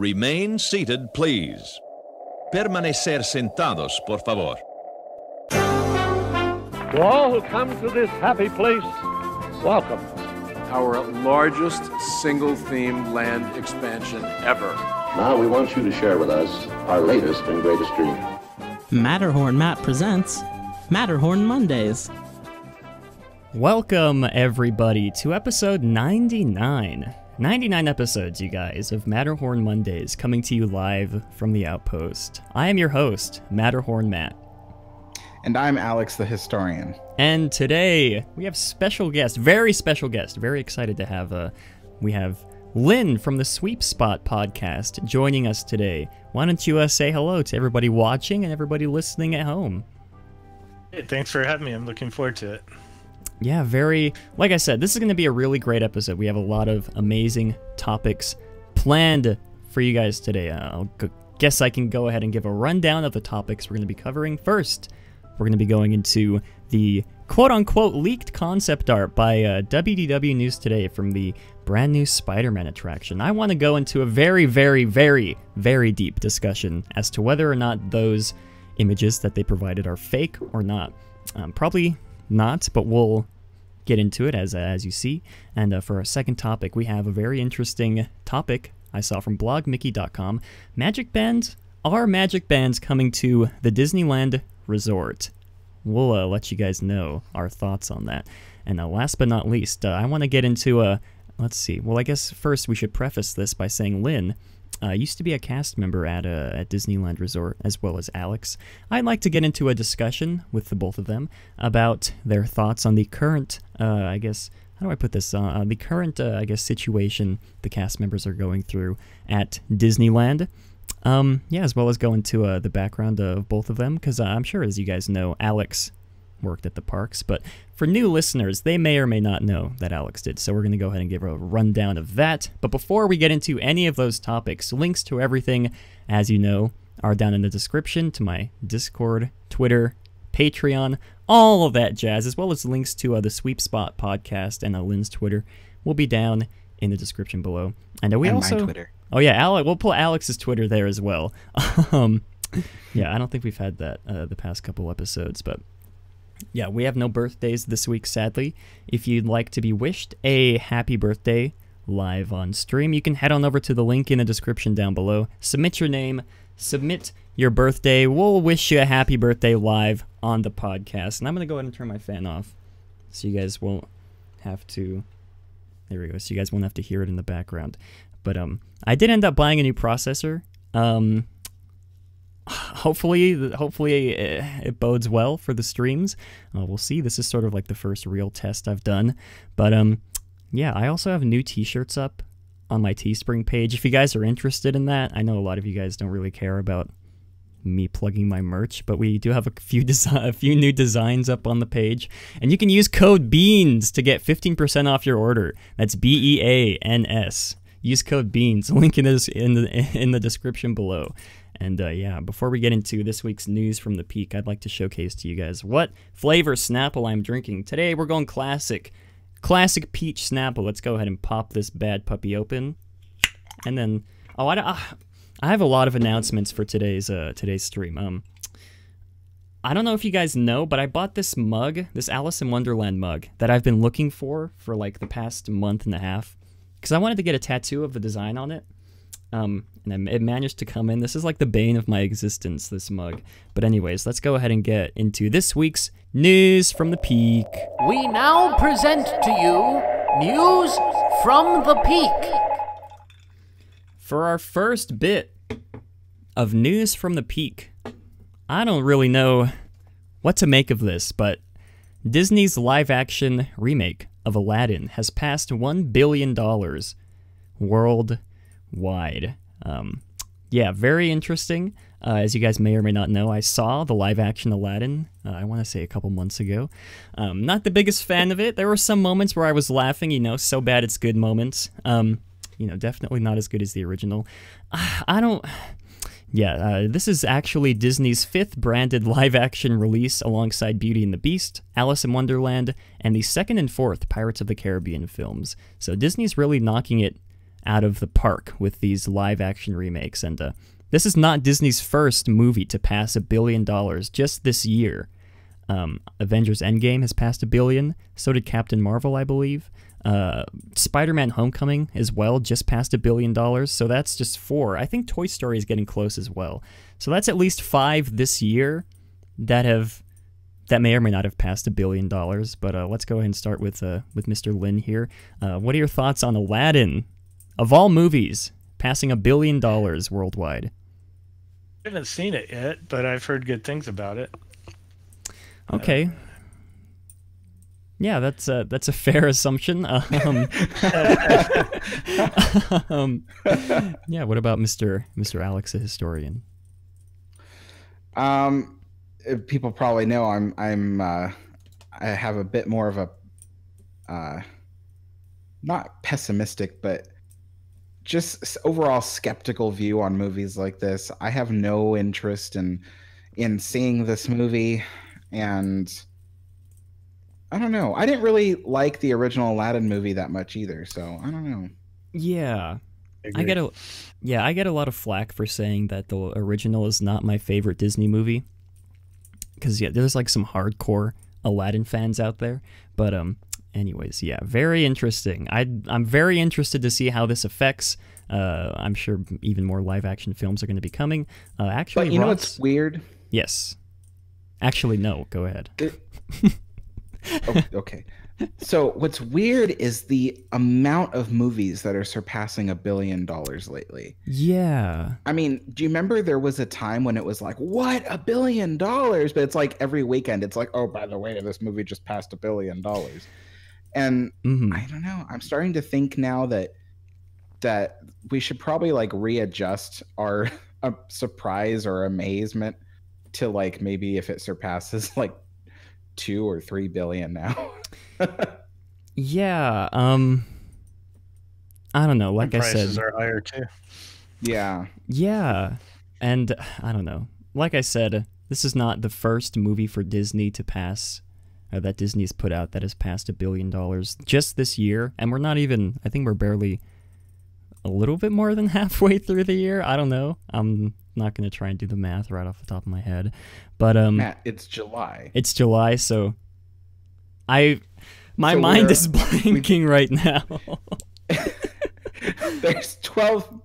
Remain seated, please. Permanecer sentados, por favor. To all who come to this happy place, welcome. Our largest single-themed land expansion ever. Now we want you to share with us our latest and greatest dream. Matterhorn Matt presents Matterhorn Mondays. Welcome, everybody, to episode 99. 99 episodes, you guys, of Matterhorn Mondays, coming to you live from the Outpost. I am your host, Matterhorn Matt. And I'm Alex the Historian. And today, we have special guest, very special guest, very excited to have, we have Lynn from the Sweep Spot podcast joining us today. Why don't you say hello to everybody watching and everybody listening at home? Hey, thanks for having me. I'm looking forward to it. Yeah, like I said, this is going to be a really great episode. We have a lot of amazing topics planned for you guys today. Guess I can go ahead and give a rundown of the topics we're going to be covering. First, we're going to be going into the quote-unquote leaked concept art by WDW News Today from the brand new Spider-Man attraction. I want to go into a very, very, very, very deep discussion as to whether or not those images that they provided are fake or not. Probably not, but we'll get into it as you see. And for our second topic, we have a very interesting topic I saw from blogmickey.com. Magic bands? Are magic bands coming to the Disneyland Resort? We'll let you guys know our thoughts on that. And last but not least, I want to get into let's see. Well, I guess first we should preface this by saying Lynn used to be a cast member at Disneyland Resort, as well as Alex. I'd like to get into a discussion with the both of them about their thoughts on the current, I guess, how do I put this? The current, I guess, situation the cast members are going through at Disneyland. Yeah, as well as go into the background of both of them, because I'm sure, as you guys know, Alex worked at the parks, but for new listeners, they may or may not know that Alex did, so we're going to go ahead and give a rundown of that. But before we get into any of those topics, links to everything, as you know, are down in the description to my Discord, Twitter, Patreon, all of that jazz, as well as links to the Sweep Spot podcast and Lynn's Twitter will be down in the description below. And we also my Twitter. Oh yeah, we'll pull Alex's Twitter there as well. Yeah, I don't think we've had that the past couple episodes, but yeah, we have no birthdays this week, sadly. If you'd like to be wished a happy birthday live on stream, you can head on over to the link in the description down below. Submit your name, submit your birthday. We'll wish you a happy birthday live on the podcast. And I'm going to go ahead and turn my fan off so you guys won't have to... There we go, so you guys won't have to hear it in the background. But I did end up buying a new processor. Hopefully it bodes well for the streams. We'll see. This is sort of like the first real test I've done. But yeah, I also have new t-shirts up on my Teespring page. If you guys are interested in that, I know a lot of you guys don't really care about me plugging my merch, but we do have a few new designs up on the page, and you can use code BEANS to get 15% off your order. That's BEANS. Use code BEANS. Link in the description below. And yeah, before we get into this week's news from the Peak, I'd like to showcase to you guys what flavor Snapple I'm drinking. Today we're going classic peach Snapple. Let's go ahead and pop this bad puppy open. And then, I have a lot of announcements for today's stream. I don't know if you guys know, but I bought this mug, this Alice in Wonderland mug, that I've been looking for like the past month and a half, because I wanted to get a tattoo of the design on it. And it managed to come in. This is like the bane of my existence, this mug. But anyways, let's go ahead and get into this week's news from the Peak. We now present to you news from the Peak. For our first bit of news from the Peak, I don't really know what to make of this, but Disney's live-action remake of Aladdin has passed $1 billion worldwide. Yeah, very interesting. As you guys may or may not know, I saw the live-action Aladdin, I want to say a couple months ago. Not the biggest fan of it. There were some moments where I was laughing, so bad it's good moments. Definitely not as good as the original. This is actually Disney's 5th branded live-action release alongside Beauty and the Beast, Alice in Wonderland, and the 2nd and 4th Pirates of the Caribbean films. So Disney's really knocking it out of the park with these live-action remakes. And this is not Disney's first movie to pass $1 billion just this year. Avengers Endgame has passed $1 billion. So did Captain Marvel, I believe. Spider-Man Homecoming as well just passed $1 billion. So that's just 4. I think Toy Story is getting close as well. So that's at least 5 this year that may or may not have passed $1 billion. But let's go ahead and start with Mr. Lynn here. What are your thoughts on Aladdin, of all movies, passing $1 billion worldwide? I haven't seen it yet, but I've heard good things about it. Okay. Yeah, that's a fair assumption. Yeah, what about Mr. Alex, the historian? People probably know I have a bit more of a not pessimistic, but just overall skeptical view on movies like this. I have no interest in seeing this movie, and I don't know. I didn't really like the original Aladdin movie that much either, so I don't know. Yeah. I get a lot of flack for saying that the original is not my favorite Disney movie. Because there's like some hardcore Aladdin fans out there. But anyways, yeah, very interesting. I'm very interested to see how this affects. I'm sure even more live action films are going to be coming. Actually, but you know what's weird? Yes. Actually, no. Go ahead. Oh, okay. So what's weird is the amount of movies that are surpassing $1 billion lately. Yeah. I mean, do you remember there was a time when it was like, what, $1 billion? But it's like every weekend, it's like, oh, by the way, this movie just passed $1 billion. And I don't know. I'm starting to think now that we should probably like readjust our surprise or amazement to like maybe if it surpasses like 2 or 3 billion now. Yeah, I don't know. Like I said, prices are higher too. Yeah, and I don't know. Like I said, this is not the first movie for Disney to pass, that Disney's put out that has passed $1 billion just this year, and we're not even. I think we're barely a little bit more than halfway through the year. I don't know. I'm not gonna try and do the math right off the top of my head, but Matt, it's July. It's July, so my mind is blanking right now. There's 12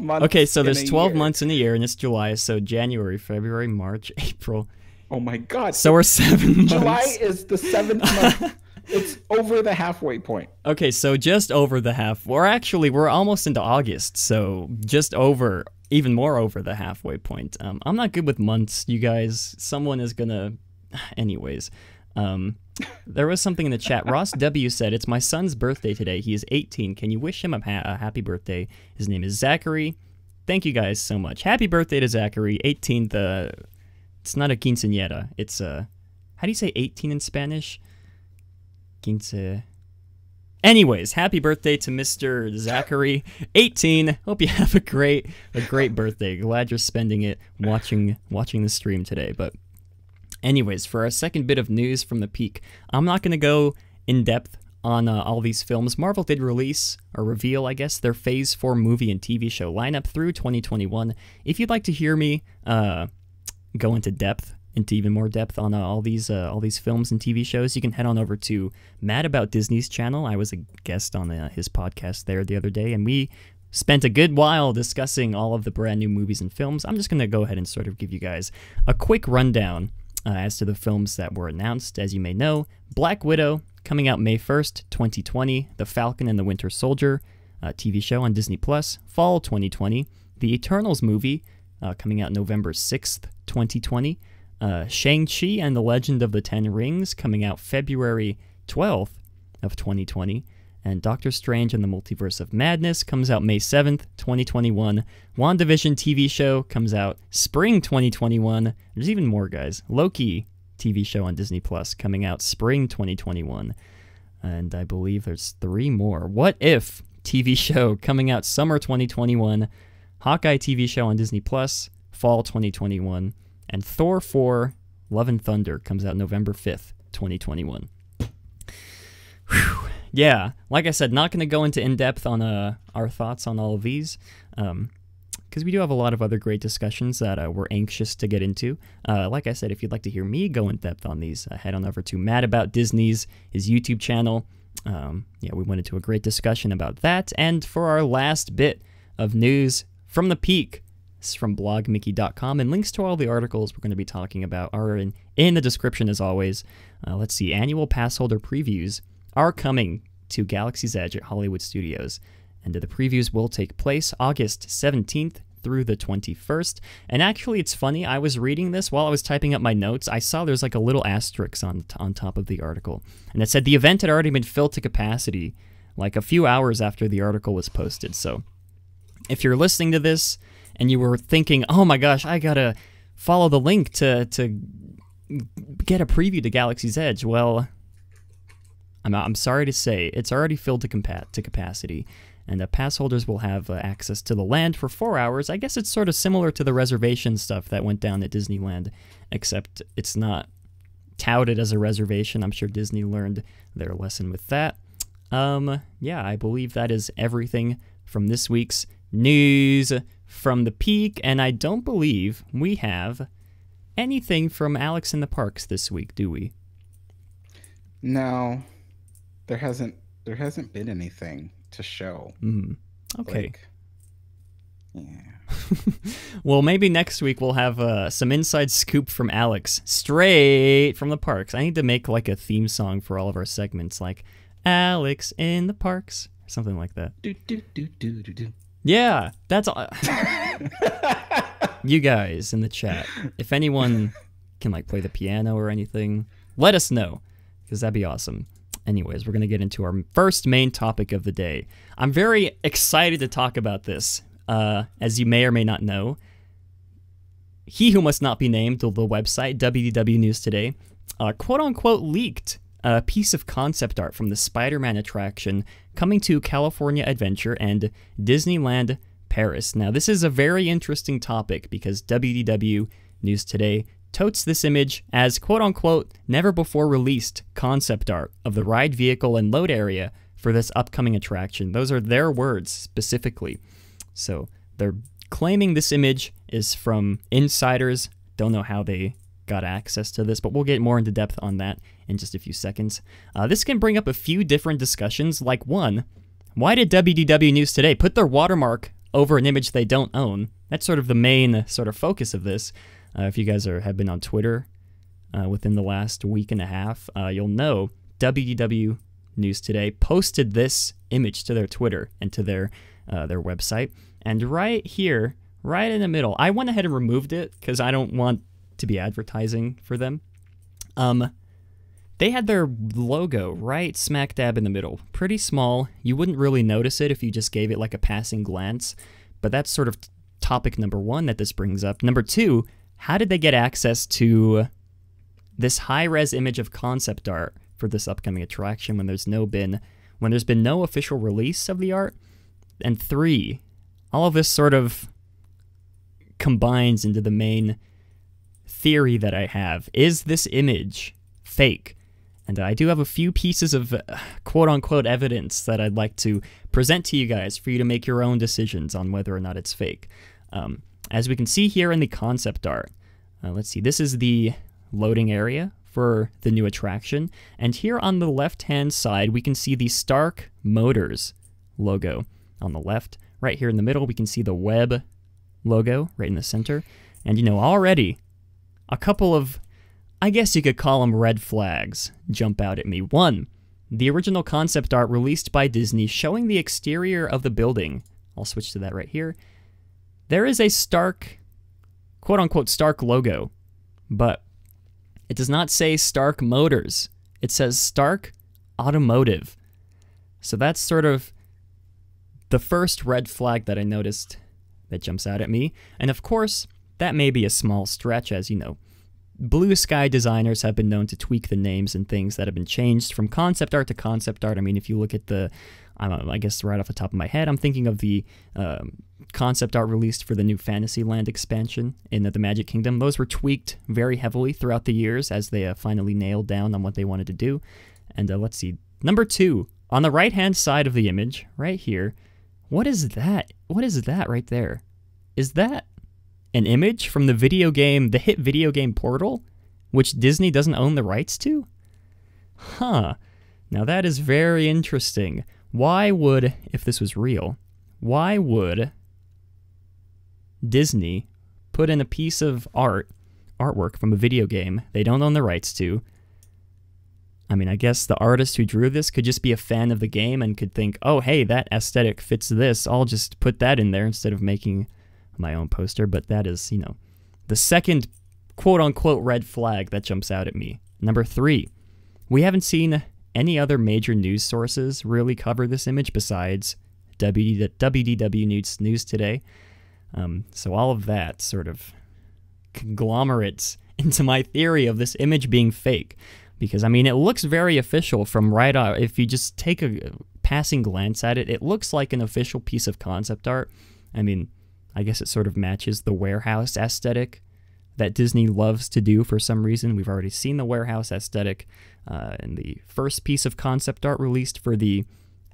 months. Okay, so there's 12 months in a year, and it's July, so January, February, March, April. Oh my God. So we're 7 months. July is the 7th month. It's over the halfway point. Okay, so just over the half. We're almost into August, so just over, even more over the halfway point. I'm not good with months, you guys. Someone is gonna... Anyways, there was something in the chat. Ross W. said, it's my son's birthday today. He is 18. Can you wish him a happy birthday? His name is Zachary. Thank you guys so much. Happy birthday to Zachary. 18th. It's not a quinceañera. It's how do you say 18 in Spanish? Quince. Anyways, happy birthday to Mr. Zachary, 18. Hope you have a great birthday. Glad you're spending it watching the stream today. But anyways, for our second bit of news from the peak, I'm not going to go in depth on all these films. Marvel did release, or reveal, I guess, their Phase 4 movie and TV show lineup through 2021. If you'd like to hear me go into even more depth on all these films and TV shows, you can head on over to Mad About Disney's channel. I was a guest on his podcast there the other day, and we spent a good while discussing all of the brand new movies and films. I'm just going to go ahead and sort of give you guys a quick rundown as to the films that were announced. As you may know, Black Widow coming out May 1st, 2020. The Falcon and the Winter Soldier TV show on Disney+, fall 2020. The Eternals movie coming out November 6th, 2020. Shang-Chi and the Legend of the Ten Rings coming out February 12th of 2020. And Doctor Strange and the Multiverse of Madness comes out May 7th, 2021. WandaVision TV show comes out spring 2021. There's even more, guys. Loki TV show on Disney Plus coming out spring 2021. And I believe there's 3 more. What If TV show coming out summer 2021. Hawkeye TV show on Disney Plus fall 2021. And Thor 4 Love and Thunder comes out November 5th, 2021. Whew. Yeah, like I said, not going to go into in-depth on our thoughts on all of these, because we do have a lot of other great discussions that we're anxious to get into. Like I said, if you'd like to hear me go in-depth on these, head on over to Mad About Disney's, his YouTube channel. Yeah, we went into a great discussion about that. And for our last bit of news from the peak, it's from blogmickey.com, and links to all the articles we're going to be talking about are in the description as always. Let's see, annual pass holder previews are coming to Galaxy's Edge at Hollywood Studios, and the previews will take place August 17th through the 21st. And actually, it's funny, I was reading this while I was typing up my notes. I saw there's like a little asterisk on top of the article, and it said the event had already been filled to capacity like a few hours after the article was posted. So if you're listening to this and you were thinking, oh my gosh, I gotta follow the link to get a preview to Galaxy's Edge, well, I'm sorry to say, it's already filled to capacity, and pass holders will have access to the land for 4 hours. I guess it's sort of similar to the reservation stuff that went down at Disneyland, except it's not touted as a reservation. I'm sure Disney learned their lesson with that. Yeah, I believe that is everything from this week's news from the peak, and I don't believe we have anything from Alex in the Parks this week, do we? No. There hasn't been anything to show. Okay. Yeah. Well, maybe next week we'll have some inside scoop from Alex, straight from the parks. I need to make like a theme song for all of our segments, like Alex in the Parks, something like that. Do, do, do, do, do, do. Yeah, that's all. You guys in the chat, if anyone can like play the piano or anything, let us know, because that'd be awesome. Anyways, we're going to get into our first main topic of the day. I'm very excited to talk about this. As you may or may not know, He Who Must Not Be Named, the website, WDW News Today, quote-unquote leaked a piece of concept art from the Spider-Man attraction coming to California Adventure and Disneyland Paris. Now, this is a very interesting topic because WDW News Today totes this image as quote-unquote never-before-released concept art of the ride vehicle and load area for this upcoming attraction. Those are their words specifically. So they're claiming this image is from insiders. Don't know how they got access to this, but we'll get more into depth on that in just a few seconds. This can bring up a few different discussions, like one, why did WDW News Today put their watermark over an image they don't own? That's sort of the main sort of focus of this. If you guys have been on Twitter within the last week and a half, you'll know WDW News Today posted this image to their Twitter and to their website. And right here, right in the middle, I went ahead and removed it because I don't want to be advertising for them. They had their logo right smack dab in the middle. Pretty small. You wouldn't really notice it if you just gave it like a passing glance. But that's sort of topic number one that this brings up. Number two, how did they get access to this high-res image of concept art for this upcoming attraction when there's been no official release of the art? And three, all of this sort of combines into the main theory that I have. Is this image fake? And I do have a few pieces of quote-unquote evidence that I'd like to present to you guys for you to make your own decisions on whether or not it's fake. As we can see here in the concept art, let's see, this is the loading area for the new attraction. And here on the left-hand side, we can see the Stark Motors logo on the left. Right here in the middle, we can see the Web logo right in the center. And, you know, already a couple of, I guess you could call them red flags, jump out at me. One, the original concept art released by Disney showing the exterior of the building. I'll switch to that right here. There is a Stark, quote-unquote Stark logo, but it does not say Stark Motors. It says Stark Automotive. So that's sort of the first red flag that I noticed that jumps out at me. And of course, that may be a small stretch, as you know. Blue Sky designers have been known to tweak the names and things that have been changed from concept art to concept art. I mean, if you look at the, I guess right off the top of my head, I'm thinking of the concept art released for the new Fantasyland expansion in the Magic Kingdom. Those were tweaked very heavily throughout the years as they finally nailed down on what they wanted to do. And let's see, number two On the right-hand side of the image, right here, what is that? What is that right there? Is that an image from the hit video game Portal, which Disney doesn't own the rights to? Huh. Now that is very interesting. Why would, if this was real, why would Disney put in a piece of artwork from a video game they don't own the rights to? I mean, I guess the artist who drew this could just be a fan of the game and could think, oh, hey, that aesthetic fits this. I'll just put that in there instead of making my own poster. But that is, the second quote-unquote red flag that jumps out at me. Number 3, we haven't seen any other major news sources really cover this image besides WDW News Today. So all of that sort of conglomerates into my theory of this image being fake. Because, I mean, it looks very official from right off. If you just take a passing glance at it, it looks like an official piece of concept art. I mean, I guess it sort of matches the warehouse aesthetic that Disney loves to do for some reason. We've already seen the warehouse aesthetic in the first piece of concept art released for the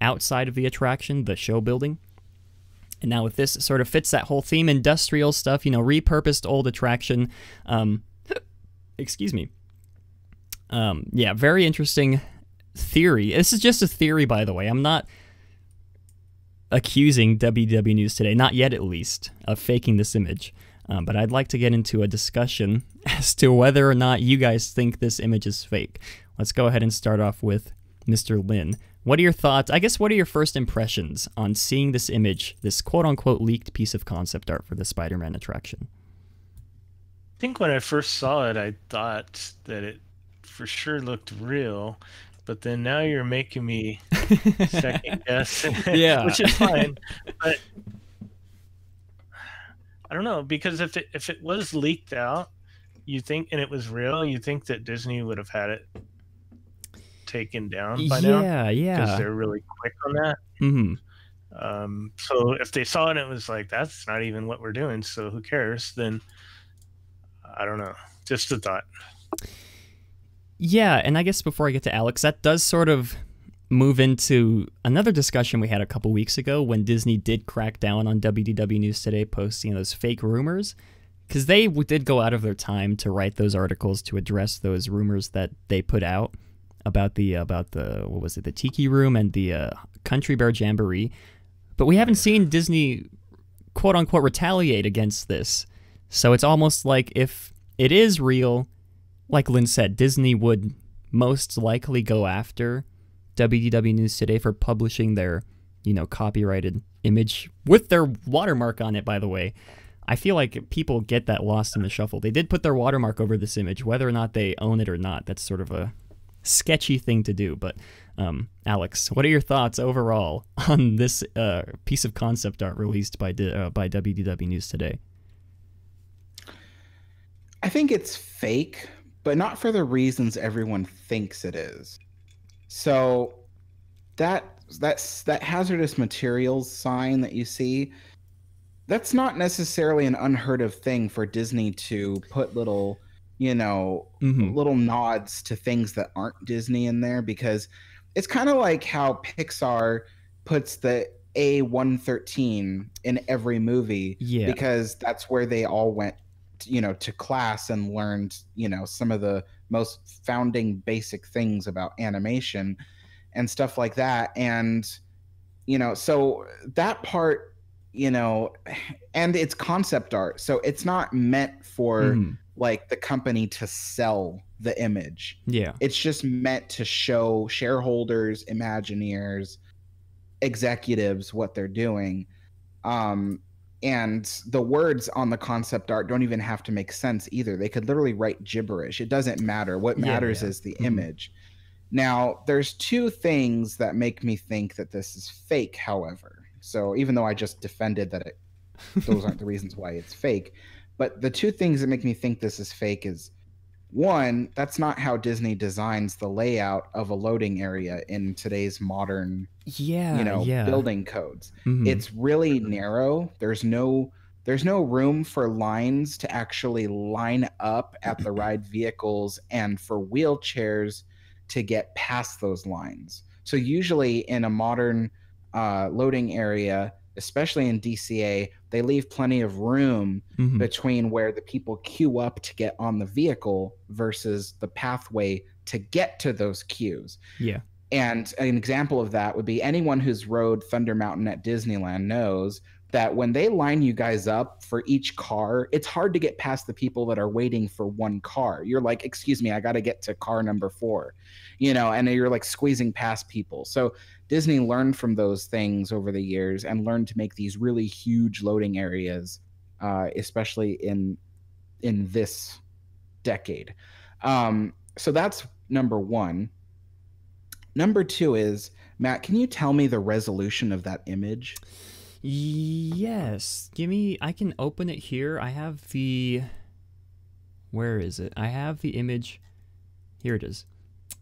outside of the attraction, the show building. And now with this, it sort of fits that whole theme, industrial stuff, repurposed old attraction. Excuse me. Yeah, very interesting theory. This is just a theory, by the way. I'm not accusing WDW News Today, not yet at least, of faking this image. But I'd like to get into a discussion as to whether or not you guys think this image is fake. Let's go ahead and start off with Mr. Lynn. What are your thoughts? I guess what are your first impressions on seeing this image, this quote-unquote leaked piece of concept art for the Spider-Man attraction? I think when I first saw it, I thought that it for sure looked real, but then now you're making me second guess. Yeah. Which is fine, but I don't know, because if it was leaked out, you think, and it was real, you think that Disney would have had it taken down by now. Yeah, because they're really quick on that. Mm-hmm. So if they saw it and it was like, that's not even what we're doing, so who cares, then I don't know, just a thought. Yeah, and I guess before I get to Alex, that does sort of move into another discussion we had a couple weeks ago when Disney did crack down on WDW News Today posting those fake rumors, because they did go out of their time to write those articles to address those rumors that they put out about the what was it, the Tiki Room and the Country Bear Jamboree. But we haven't seen Disney quote unquote retaliate against this. So it's almost like if it is real, like Lynn said, Disney would most likely go after WDW News Today for publishing their, copyrighted image with their watermark on it, by the way. I feel like people get that lost in the shuffle. They did put their watermark over this image, whether or not they own it or not. That's sort of a sketchy thing to do. But Alex, what are your thoughts overall on this piece of concept art released by WDW News Today? I think it's fake, but not for the reasons everyone thinks it is. So that hazardous materials sign that you see, that's not necessarily an unheard of thing for Disney to put little, little nods to things that aren't Disney in there, because it's kind of like how Pixar puts the A113 in every movie, because that's where they all went, to class and learned, some of the most founding basic things about animation and stuff like that. And, so that part, and it's concept art. So it's not meant for like the company to sell the image. Yeah. It's just meant to show shareholders, Imagineers, executives what they're doing. And the words on the concept art don't even have to make sense either. They could literally write gibberish. It doesn't matter. What matters is the image. Now, there's two things that make me think that this is fake, however. So even though I just defended that those aren't the reasons why it's fake, but the two things that make me think this is fake is, one, that's not how Disney designs the layout of a loading area in today's modern, building codes. It's really narrow. There's no room for lines to actually line up at the ride vehicles and for wheelchairs to get past those lines. So usually in a modern loading area, especially in DCA, they leave plenty of room between where the people queue up to get on the vehicle versus the pathway to get to those queues. Yeah. And an example of that would be anyone who's rode Thunder Mountain at Disneyland knows that when they line you guys up for each car, it's hard to get past the people that are waiting for one car. You're like, excuse me, I got to get to car number 4, and you're like squeezing past people. So Disney learned from those things over the years and learned to make these really huge loading areas, especially in this decade. So that's number 1. Number 2 is, Matt, can you tell me the resolution of that image? Yes. I can open it here. I have where is it? I have the image. Here it is.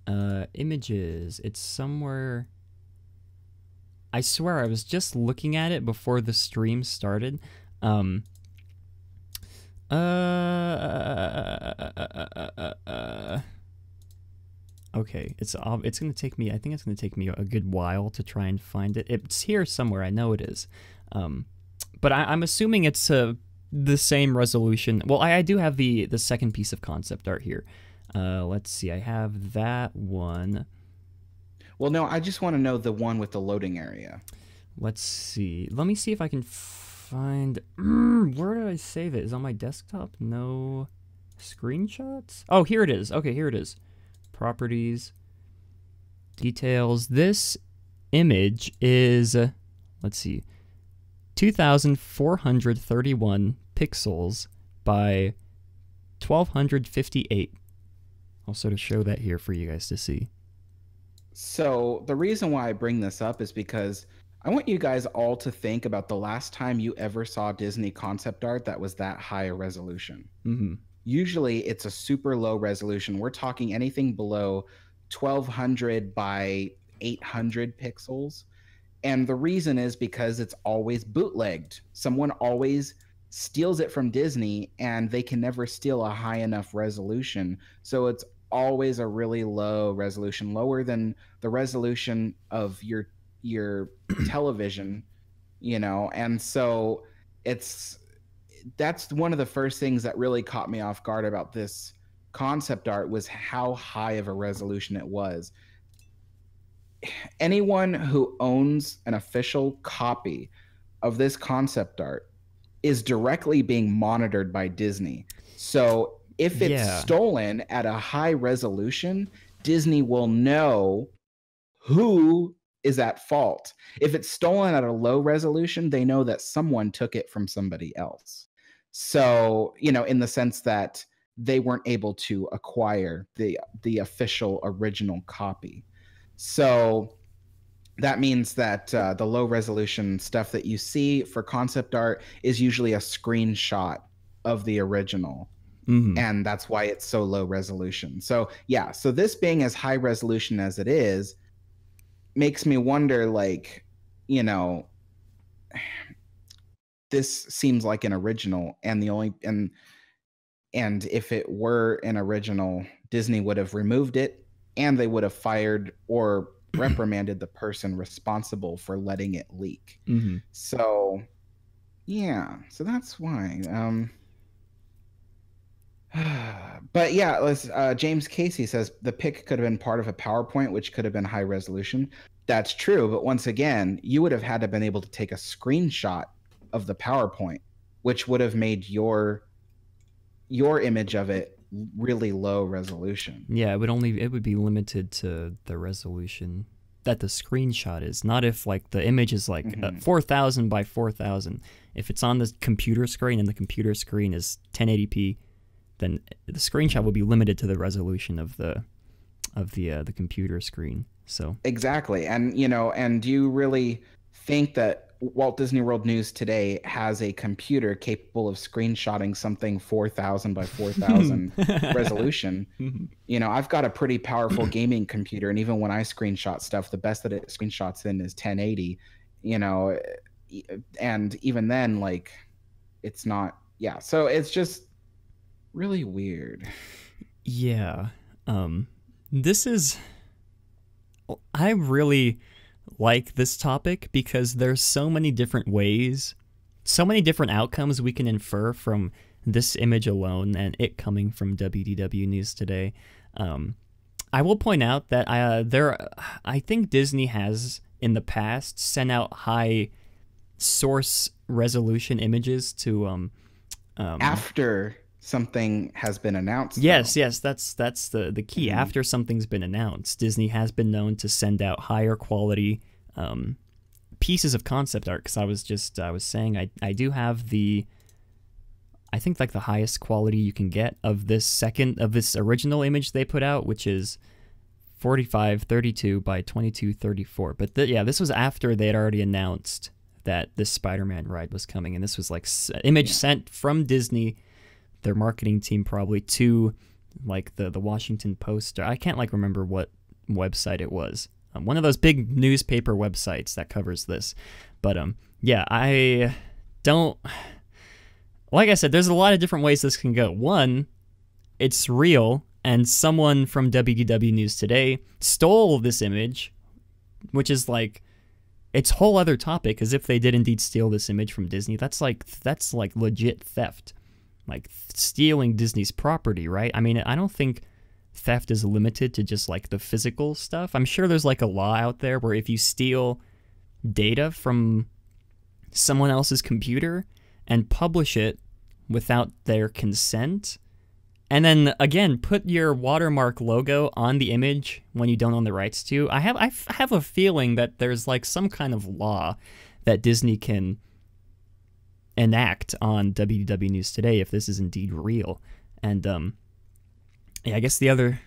Images. It's somewhere. I swear I was just looking at it before the stream started. Okay, it's gonna take me. I think it's gonna take me a good while to try and find it. It's here somewhere. I know it is, but I'm assuming it's the same resolution. Well, I do have the second piece of concept art here. Let's see. I have that one. Well, no, I just want to know the one with the loading area. Let's see. Let me see if I can find. Where did I save it? Is it on my desktop? No. Screenshots? Oh, here it is. Okay, here it is. Properties, details. This image is, let's see, 2,431 pixels by 1,258. I'll sort of show that here for you guys to see. So the reason why I bring this up is because I want you guys all to think about the last time you ever saw Disney concept art that was that high a resolution. Usually it's a super low resolution. We're talking anything below 1200 by 800 pixels. And the reason is because it's always bootlegged. Someone always steals it from Disney and they can never steal a high enough resolution. So it's always a really low resolution, lower than the resolution of your television, and so that's one of the first things that really caught me off guard about this concept art was how high of a resolution it was. Anyone who owns an official copy of this concept art is directly being monitored by Disney. So if it's stolen at a high resolution, Disney will know who is at fault. If it's stolen at a low resolution, they know that someone took it from somebody else. So, in the sense that they weren't able to acquire the official original copy. So that means that the low resolution stuff that you see for concept art is usually a screenshot of the original. And that's why it's so low resolution. So so this being as high resolution as it is makes me wonder, this seems like an original, and and if it were an original, Disney would have removed it and they would have fired or reprimanded the person responsible for letting it leak. So so that's why. But James Casey says the pic could have been part of a PowerPoint, which could have been high resolution. That's true, but once again, you would have had to been able to take a screenshot of the PowerPoint, which would have made your image of it really low resolution. Yeah, it would be limited to the resolution that the screenshot is, not if the image is 4,000 by 4,000. If it's on the computer screen and the computer screen is 1080p, then the screenshot will be limited to the resolution of the computer screen. So exactly, and do you really think that Walt Disney World News today has a computer capable of screenshotting something 4,000 by 4,000 resolution? I've got a pretty powerful gaming computer, and even when I screenshot stuff, the best that it screenshots in is 1080. And even then, it's not. Yeah, so it's just really weird. Yeah. This is I really like this topic because there's so many different ways, so many different outcomes we can infer from this image alone and it coming from WDW News Today. I will point out that I think Disney has in the past sent out high source resolution images to after something has been announced. Yes, that's the key. After something's been announced, Disney has been known to send out higher quality pieces of concept art. Because I was saying I do have I think like the highest quality you can get of this original image they put out, which is 4532 by 2234. But this was after they had already announced that this Spider-Man ride was coming, and this was like image sent from Disney, their marketing team probably, to like the Washington Post. I can't like remember what website it was. One of those big newspaper websites that covers this. But I don't. Like I said, there's a lot of different ways this can go. One, it's real, and someone from WDW News Today stole this image, which is like it's a whole other topic. Because if they did indeed steal this image from Disney, that's like legit theft, like stealing Disney's property, right? I mean, I don't think theft is limited to just like the physical stuff. I'm sure there's like a law out there where if you steal data from someone else's computer and publish it without their consent, and then again put your watermark logo on the image when you don't own the rights to, I have a feeling that there's like some kind of law that Disney can enact on WDW News Today if this is indeed real. And I guess the other.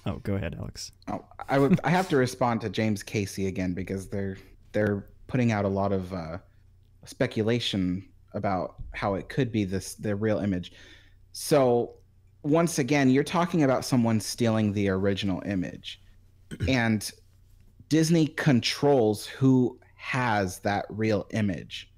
Oh, go ahead, Alex. Oh, I have to respond to James Casey again because they're putting out a lot of speculation about how it could be the real image. So once again, you're talking about someone stealing the original image, and Disney controls who has that real image.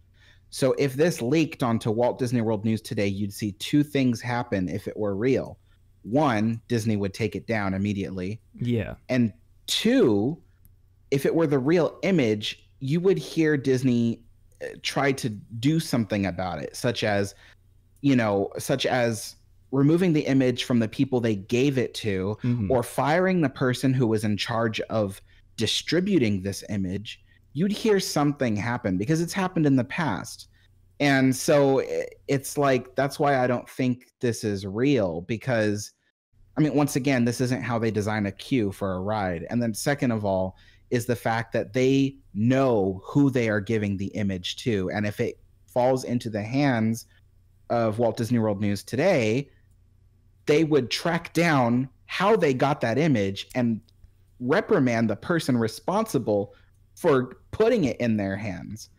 So if this leaked onto Walt Disney World News Today, you'd see two things happen if it were real. One, Disney would take it down immediately. Yeah. And two, if it were the real image, you would hear Disney try to do something about it, such as removing the image from the people they gave it to, or firing the person who was in charge of distributing this image. You'd hear something happen because it's happened in the past. And so it's like, that's why I don't think this is real, because I mean, once again, this isn't how they design a queue for a ride. And then second of all is the fact that they know who they are giving the image to. And if it falls into the hands of Walt Disney World News Today, they would track down how they got that image and reprimand the person responsible for putting it in their hands.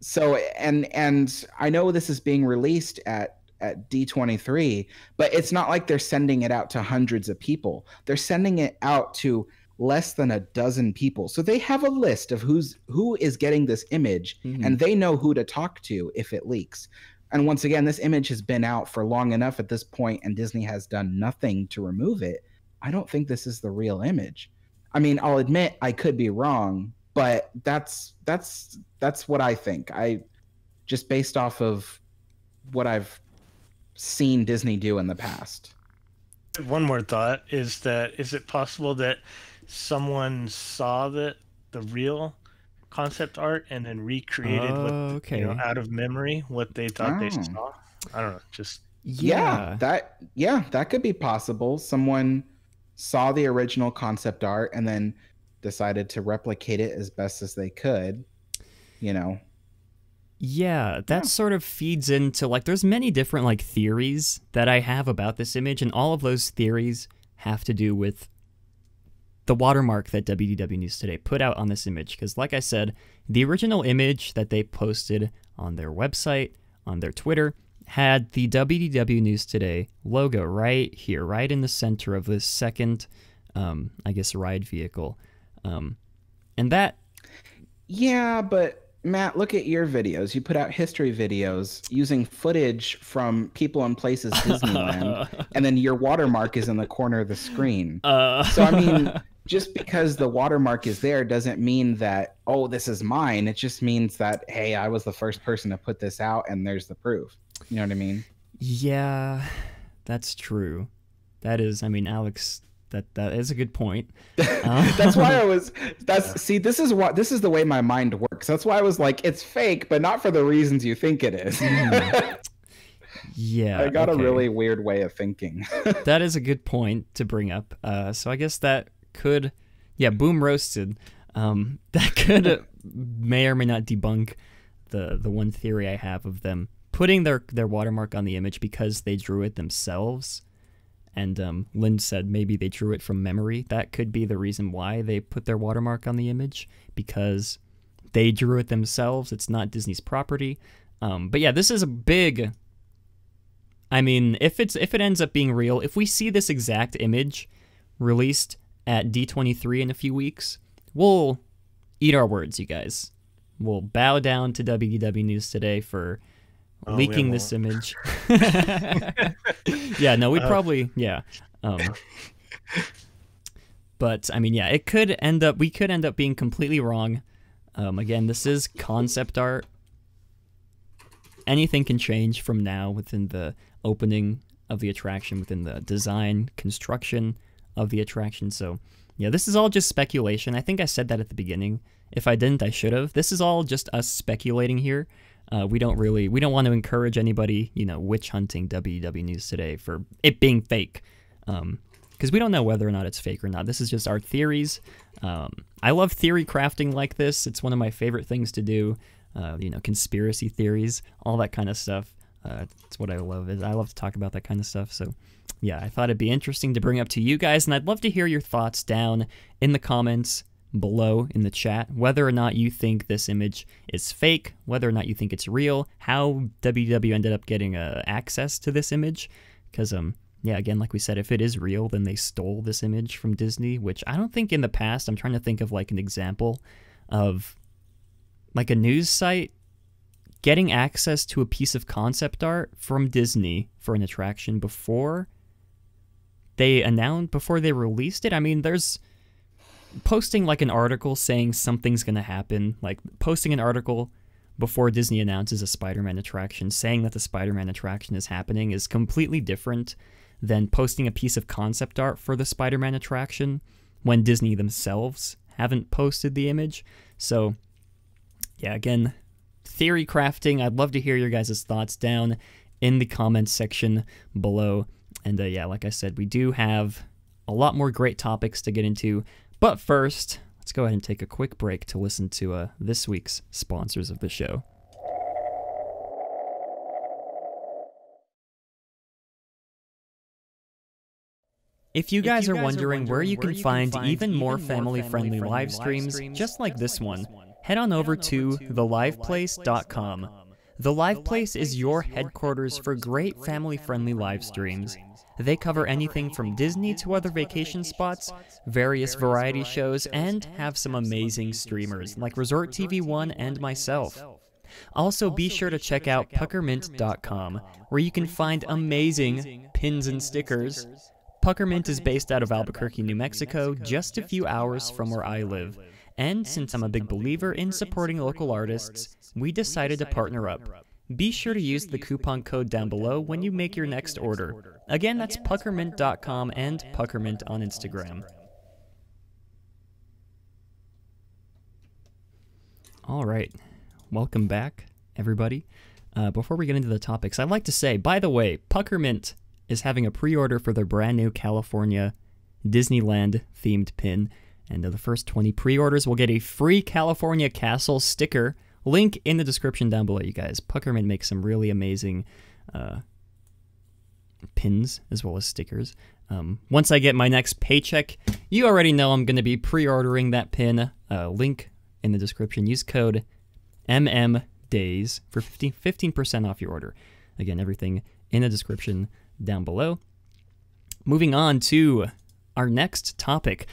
So, and I know this is being released at D23, but it's not like they're sending it out to hundreds of people. They're sending it out to less than a dozen people. So they have a list of who is getting this image, and they know who to talk to if it leaks. And once again, this image has been out for long enough at this point, and Disney has done nothing to remove it. I don't think this is the real image. I mean, I'll admit I could be wrong, but that's what I think. I just based off of what I've seen Disney do in the past. One more thought is it possible that someone saw the real concept art and then recreated out of memory what they thought they saw? I don't know. Just that could be possible. Someone saw the original concept art and then decided to replicate it as best as they could, Yeah, that sort of feeds into, like, there's many different, like, theories that I have about this image, and all of those theories have to do with the watermark that WDW News Today put out on this image. Because, like I said, the original image that they posted on their website, on their Twitter, had the WDW News Today logo right here, right in the center of this second, I guess, ride vehicle. And that... Yeah, but... Matt, look at your videos. You put out history videos using footage from People and Places Disneyland, and then your watermark is in the corner of the screen. So, I mean, just because the watermark is there doesn't mean that, oh, this is mine. It just means that, hey, I was the first person to put this out and there's the proof. You know what I mean? Yeah, that's true. That is, I mean, Alex, that is a good point. That's why I was, this is the way my mind works. That's why I was like, it's fake, but not for the reasons you think it is. Yeah. I got a really weird way of thinking. That is a good point to bring up. So I guess that could, boom roasted. That could may or may not debunk the one theory I have of them putting their watermark on the image because they drew it themselves. And Lynn said maybe they drew it from memory. That could be the reason why they put their watermark on the image, because they drew it themselves. It's not Disney's property. But yeah, this is a big... I mean, if it ends up being real, if we see this exact image released at D23 in a few weeks, we'll eat our words, you guys. We'll bow down to WDW News Today for leaking this image. Yeah, no, we probably, yeah. But, I mean, yeah, we could end up being completely wrong. Again, this is concept art. Anything can change from now within the opening of the attraction, within the design, construction of the attraction. So, yeah, this is all just speculation. I think I said that at the beginning. If I didn't, I should have. This is all just us speculating here. We don't want to encourage anybody, witch hunting WDW News Today for it being fake. Because we don't know whether or not it's fake or not. This is just our theories. I love theory crafting like this. It's one of my favorite things to do. Conspiracy theories, all that kind of stuff. It's what I love. I love to talk about that kind of stuff. So, yeah, I thought it'd be interesting to bring up to you guys, and I'd love to hear your thoughts down in the comments below in the chat, whether or not you think this image is fake, whether or not you think it's real, how WDW ended up getting access to this image, because, again, like we said, if it is real, then they stole this image from Disney, which I don't think in the past, I'm trying to think of, like, an example of, like, a news site getting access to a piece of concept art from Disney for an attraction before they released it. I mean, there's posting like an article saying something's going to happen, like posting an article before Disney announces a Spider-Man attraction, saying that the Spider-Man attraction is happening is completely different than posting a piece of concept art for the Spider-Man attraction when Disney themselves haven't posted the image. So, yeah, again, theory crafting. I'd love to hear your guys' thoughts down in the comments section below. And yeah, like I said, we do have a lot more great topics to get into. But first, let's go ahead and take a quick break to listen to this week's sponsors of the show. If you guys are wondering where you can find even more family-friendly live streams just like this one, head on over to theliveplace.com. The Live Place is your headquarters for great family-friendly live streams. They cover anything from Disney to other vacation spots, various variety shows, and have some amazing streamers like Resort TV 1 and myself. Also, be sure to check out puckermint.com, where you can find amazing pins and stickers. Puckermint is based out of Albuquerque, New Mexico, just a few hours from where I live. And since I'm a big believer in supporting local artists, we decided to partner up. Be sure to use the coupon code down below when you make your next order. Again, that's puckermint.com and puckermint on Instagram. All right, welcome back, everybody. Before we get into the topics, I'd like to say, by the way, Puckermint is having a pre-order for their brand new California Disneyland themed pin. And the first 20 pre-orders will get a free California Castle sticker. Link in the description down below, you guys. Puckermint makes some really amazing pins as well as stickers. Once I get my next paycheck, you already know I'm going to be pre-ordering that pin. Link in the description. Use code MMDAYS for 15% off your order. Again, everything in the description down below. Moving on to our next topic.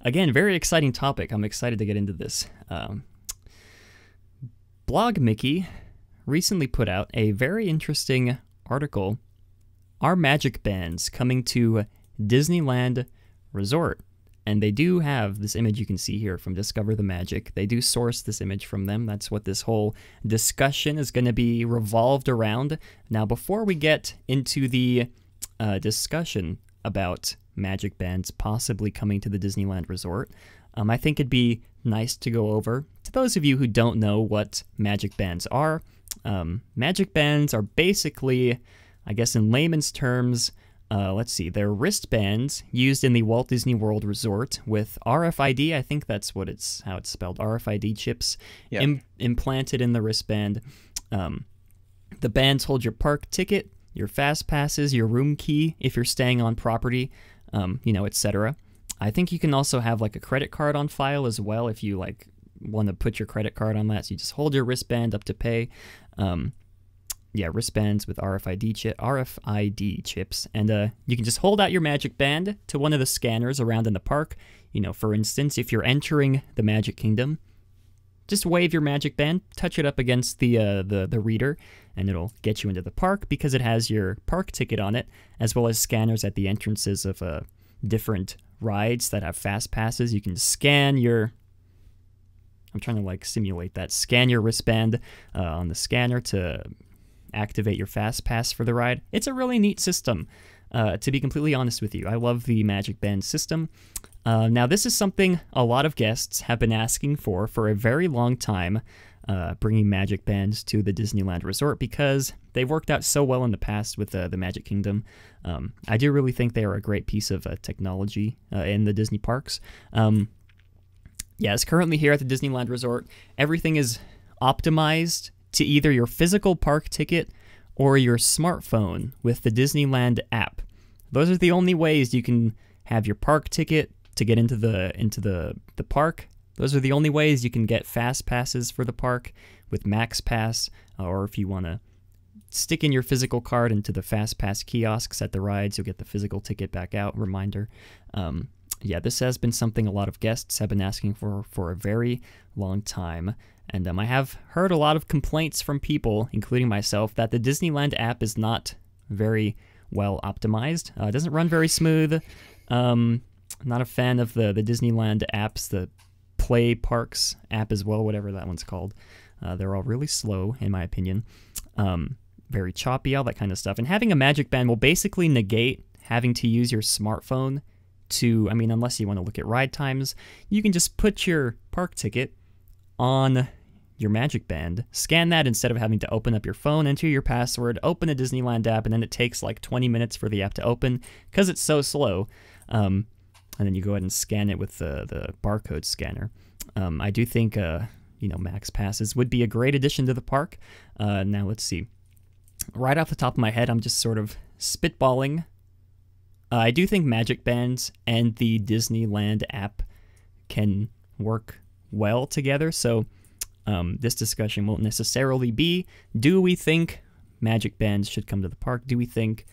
Again, very exciting topic. I'm excited to get into this. Blog Mickey recently put out a very interesting article. Are magic bands coming to Disneyland Resort? And they do have this image you can see here from Discover the Magic. They do source this image from them. That's what this whole discussion is going to be revolved around. Now, before we get into the discussion about magic bands possibly coming to the Disneyland Resort, I think it'd be nice to go over, to those of you who don't know what magic bands are, magic bands are basically, I guess in layman's terms, let's see, they're wristbands used in the Walt Disney World Resort with RFID, I think that's how it's spelled, RFID chips implanted in the wristband. The bands hold your park ticket, your fast passes, your room key if you're staying on property, etc. I think you can also have like a credit card on file as well if you like want to put your credit card on that. So you just hold your wristband up to pay. Wristbands with RFID chips, and you can just hold out your magic band to one of the scanners around in the park. For instance, if you're entering the Magic Kingdom, just wave your magic band, touch it up against the reader, and it'll get you into the park because it has your park ticket on it, as well as scanners at the entrances of different rides that have fast passes. You can scan your... I'm trying to like simulate that. Scan your wristband on the scanner to activate your fast pass for the ride. It's a really neat system, to be completely honest with you. I love the Magic Band system. Now, this is something a lot of guests have been asking for a very long time, bringing Magic Bands to the Disneyland Resort because they've worked out so well in the past with the Magic Kingdom. I do really think they are a great piece of technology in the Disney parks. Yes, currently here at the Disneyland Resort, everything is optimized to either your physical park ticket or your smartphone with the Disneyland app. Those are the only ways you can have your park ticket to get into the park. Those are the only ways you can get fast passes for the park with Max Pass, or if you want to stick in your physical card into the fast pass kiosks at the rides, you'll get the physical ticket back out. Reminder. This has been something a lot of guests have been asking for a very long time. And I have heard a lot of complaints from people, including myself, that the Disneyland app is not very well optimized. It doesn't run very smooth. Not a fan of the Disneyland apps, the Play Parks app as well, whatever that one's called. They're all really slow, in my opinion. Very choppy, all that kind of stuff. And having a Magic Band will basically negate having to use your smartphone to, unless you want to look at ride times, you can just put your park ticket on your Magic Band, scan that instead of having to open up your phone, enter your password, open a Disneyland app, and then it takes like 20 minutes for the app to open because it's so slow. And then you go ahead and scan it with the barcode scanner. I do think, Max Passes would be a great addition to the park. Now, let's see. Right off the top of my head, I'm just sort of spitballing. I do think Magic Bands and the Disneyland app can work well together, so this discussion won't necessarily be, do we think Magic Bands should come to the park? Do we think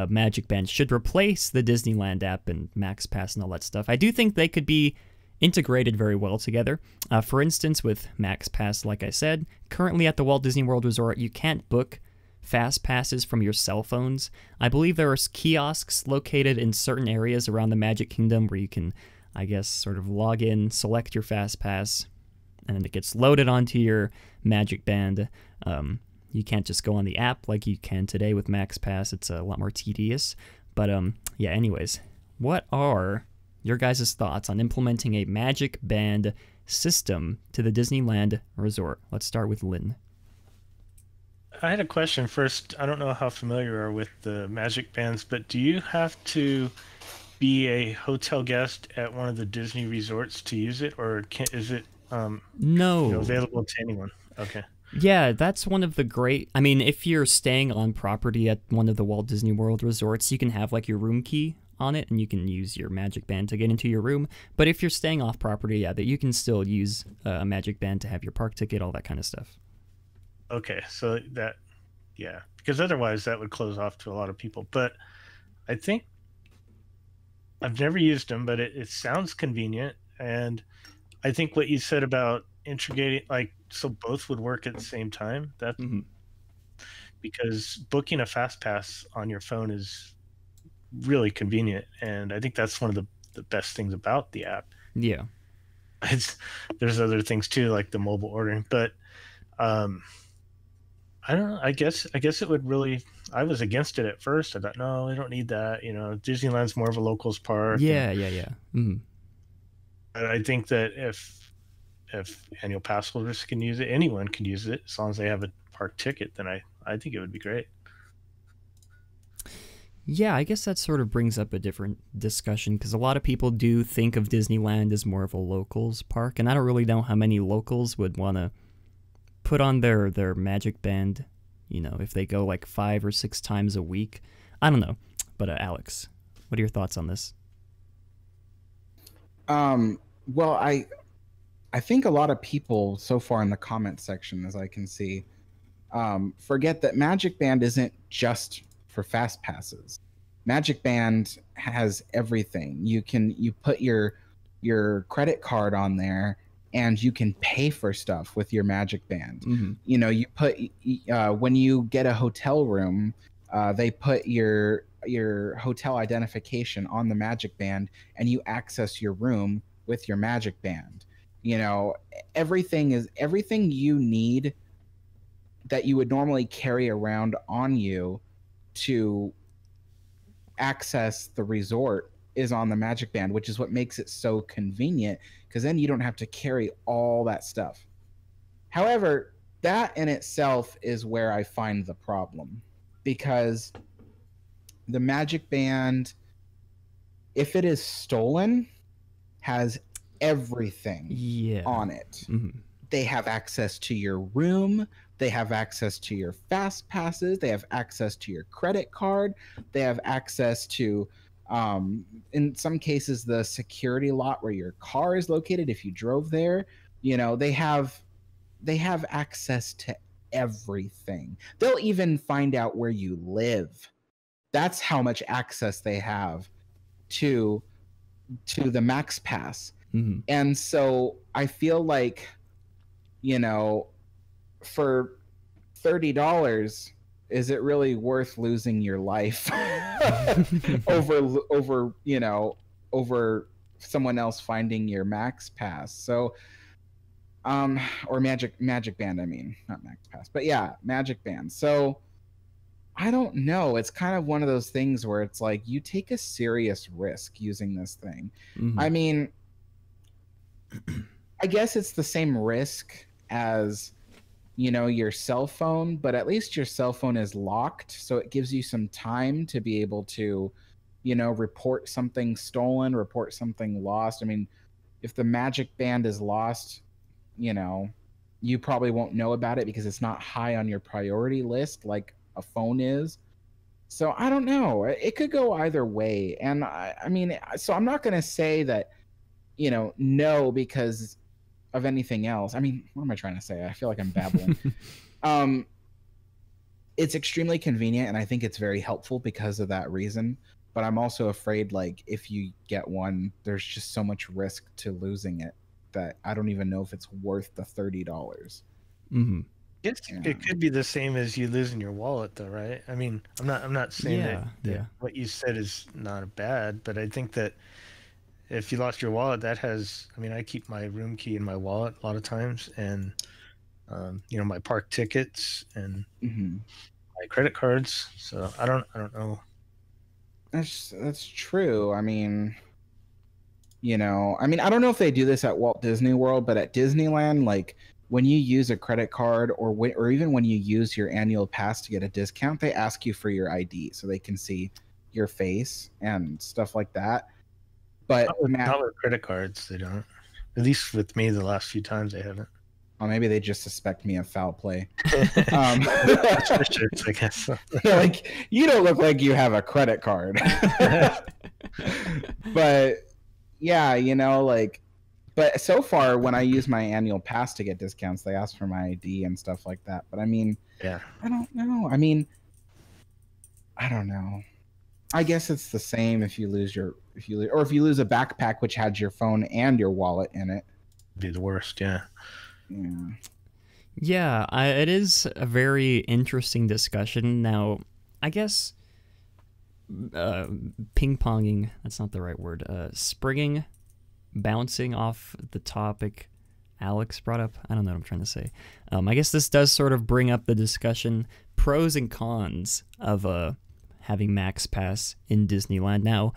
Magic Bands should replace the Disneyland app and Max Pass and all that stuff? I do think they could be integrated very well together. For instance, with Max Pass, like I said, currently at the Walt Disney World Resort, you can't book fast passes from your cell phones. I believe there are kiosks located in certain areas around the Magic Kingdom where you can, I guess, sort of log in, select your fast pass, and then it gets loaded onto your Magic Band. You can't just go on the app like you can today with Max Pass. It's a lot more tedious. But anyways, what are your guys' thoughts on implementing a Magic Band system to the Disneyland Resort? Let's start with Lynn. I had a question first. I don't know how familiar you are with the Magic Bands, but do you have to be a hotel guest at one of the Disney resorts to use it, or is it no available to anyone? Okay. Yeah, that's one of the great... if you're staying on property at one of the Walt Disney World resorts, you can have like your room key on it, and you can use your Magic Band to get into your room. But if you're staying off property, that you can still use a Magic Band to have your park ticket, all that kind of stuff. Okay, so because otherwise that would close off to a lot of people. But I think I've never used them, but it sounds convenient. And I think what you said about integrating, so both would work at the same time. Because booking a fast pass on your phone is really convenient, and I think that's one of the best things about the app. Yeah. There's other things too, like the mobile ordering, but I don't know. I guess it would really. I was against it at first. I thought, no, we don't need that. Disneyland's more of a locals park. Yeah. But I think that if annual pass holders can use it, anyone can use it as long as they have a park ticket. Then I think it would be great. Yeah, I guess that sort of brings up a different discussion, because a lot of people do think of Disneyland as more of a locals park, and I don't really know how many locals would want to put on their Magic Band, if they go like 5 or 6 times a week. I don't know. But Alex, what are your thoughts on this? Well, I think a lot of people so far in the comment section, as I can see, forget that Magic Band isn't just for fast passes. Magic Band has everything. You put your credit card on there, and you can pay for stuff with your Magic Band. Mm-hmm. You put when you get a hotel room, they put your hotel identification on the Magic Band, and you access your room with your Magic Band. Everything you need that you would normally carry around on you to access the resort is on the Magic Band, which is what makes it so convenient, because then you don't have to carry all that stuff. However, that in itself is where I find the problem, because the Magic Band, if it is stolen, has everything on it. Mm-hmm. They have access to your room. They have access to your fast passes. They have access to your credit card. They have access to, in some cases, the security lot where your car is located if you drove there. They have access to everything. They'll even find out where you live. That's how much access they have to the Max Pass. Mm-hmm. And so I feel like, for $30, is it really worth losing your life over someone else finding your Max Pass? So, or Magic Band, I mean, not Max Pass, but yeah, Magic Band. So I don't know. It's kind of one of those things where it's like you take a serious risk using this thing. Mm-hmm. I mean, I guess it's the same risk as, your cell phone, but at least your cell phone is locked. So it gives you some time to be able to, report something stolen, report something lost. I mean, if the Magic Band is lost, you probably won't know about it because it's not high on your priority list like a phone is. So I don't know. It could go either way. And I mean, so I'm not going to say that, no, because of anything else. I mean, what am I trying to say? I feel like I'm babbling. It's extremely convenient, and I think it's very helpful because of that reason. But I'm also afraid, like, if you get one, there's just so much risk to losing it that I don't even know if it's worth the $30. Mm-hmm. It could be the same as you losing your wallet, though, right? I mean, I'm not saying that what you said is not bad, but I think that if you lost your wallet, that has, I mean, I keep my room key in my wallet a lot of times, and my park tickets and my credit cards. So I don't know. That's true. I mean, I don't know if they do this at Walt Disney World, but at Disneyland, like, when you use a credit card or even when you use your annual pass to get a discount, they ask you for your ID so they can see your face and stuff like that. But not with credit cards, they don't. At least with me, the last few times they haven't. Well, maybe they just suspect me of foul play. I guess. Like, you don't look like you have a credit card. But yeah, but so far when I use my annual pass to get discounts, they ask for my ID and stuff like that. But I mean, yeah, I don't know. I mean, I don't know. I guess it's the same if you lose a backpack which had your phone and your wallet in it. Be the worst, yeah. Yeah, it is a very interesting discussion. Now, I guess ping-ponging, that's not the right word, springing, bouncing off the topic Alex brought up. I don't know what I'm trying to say. I guess this does sort of bring up the discussion, pros and cons of having Max Pass in Disneyland. Now,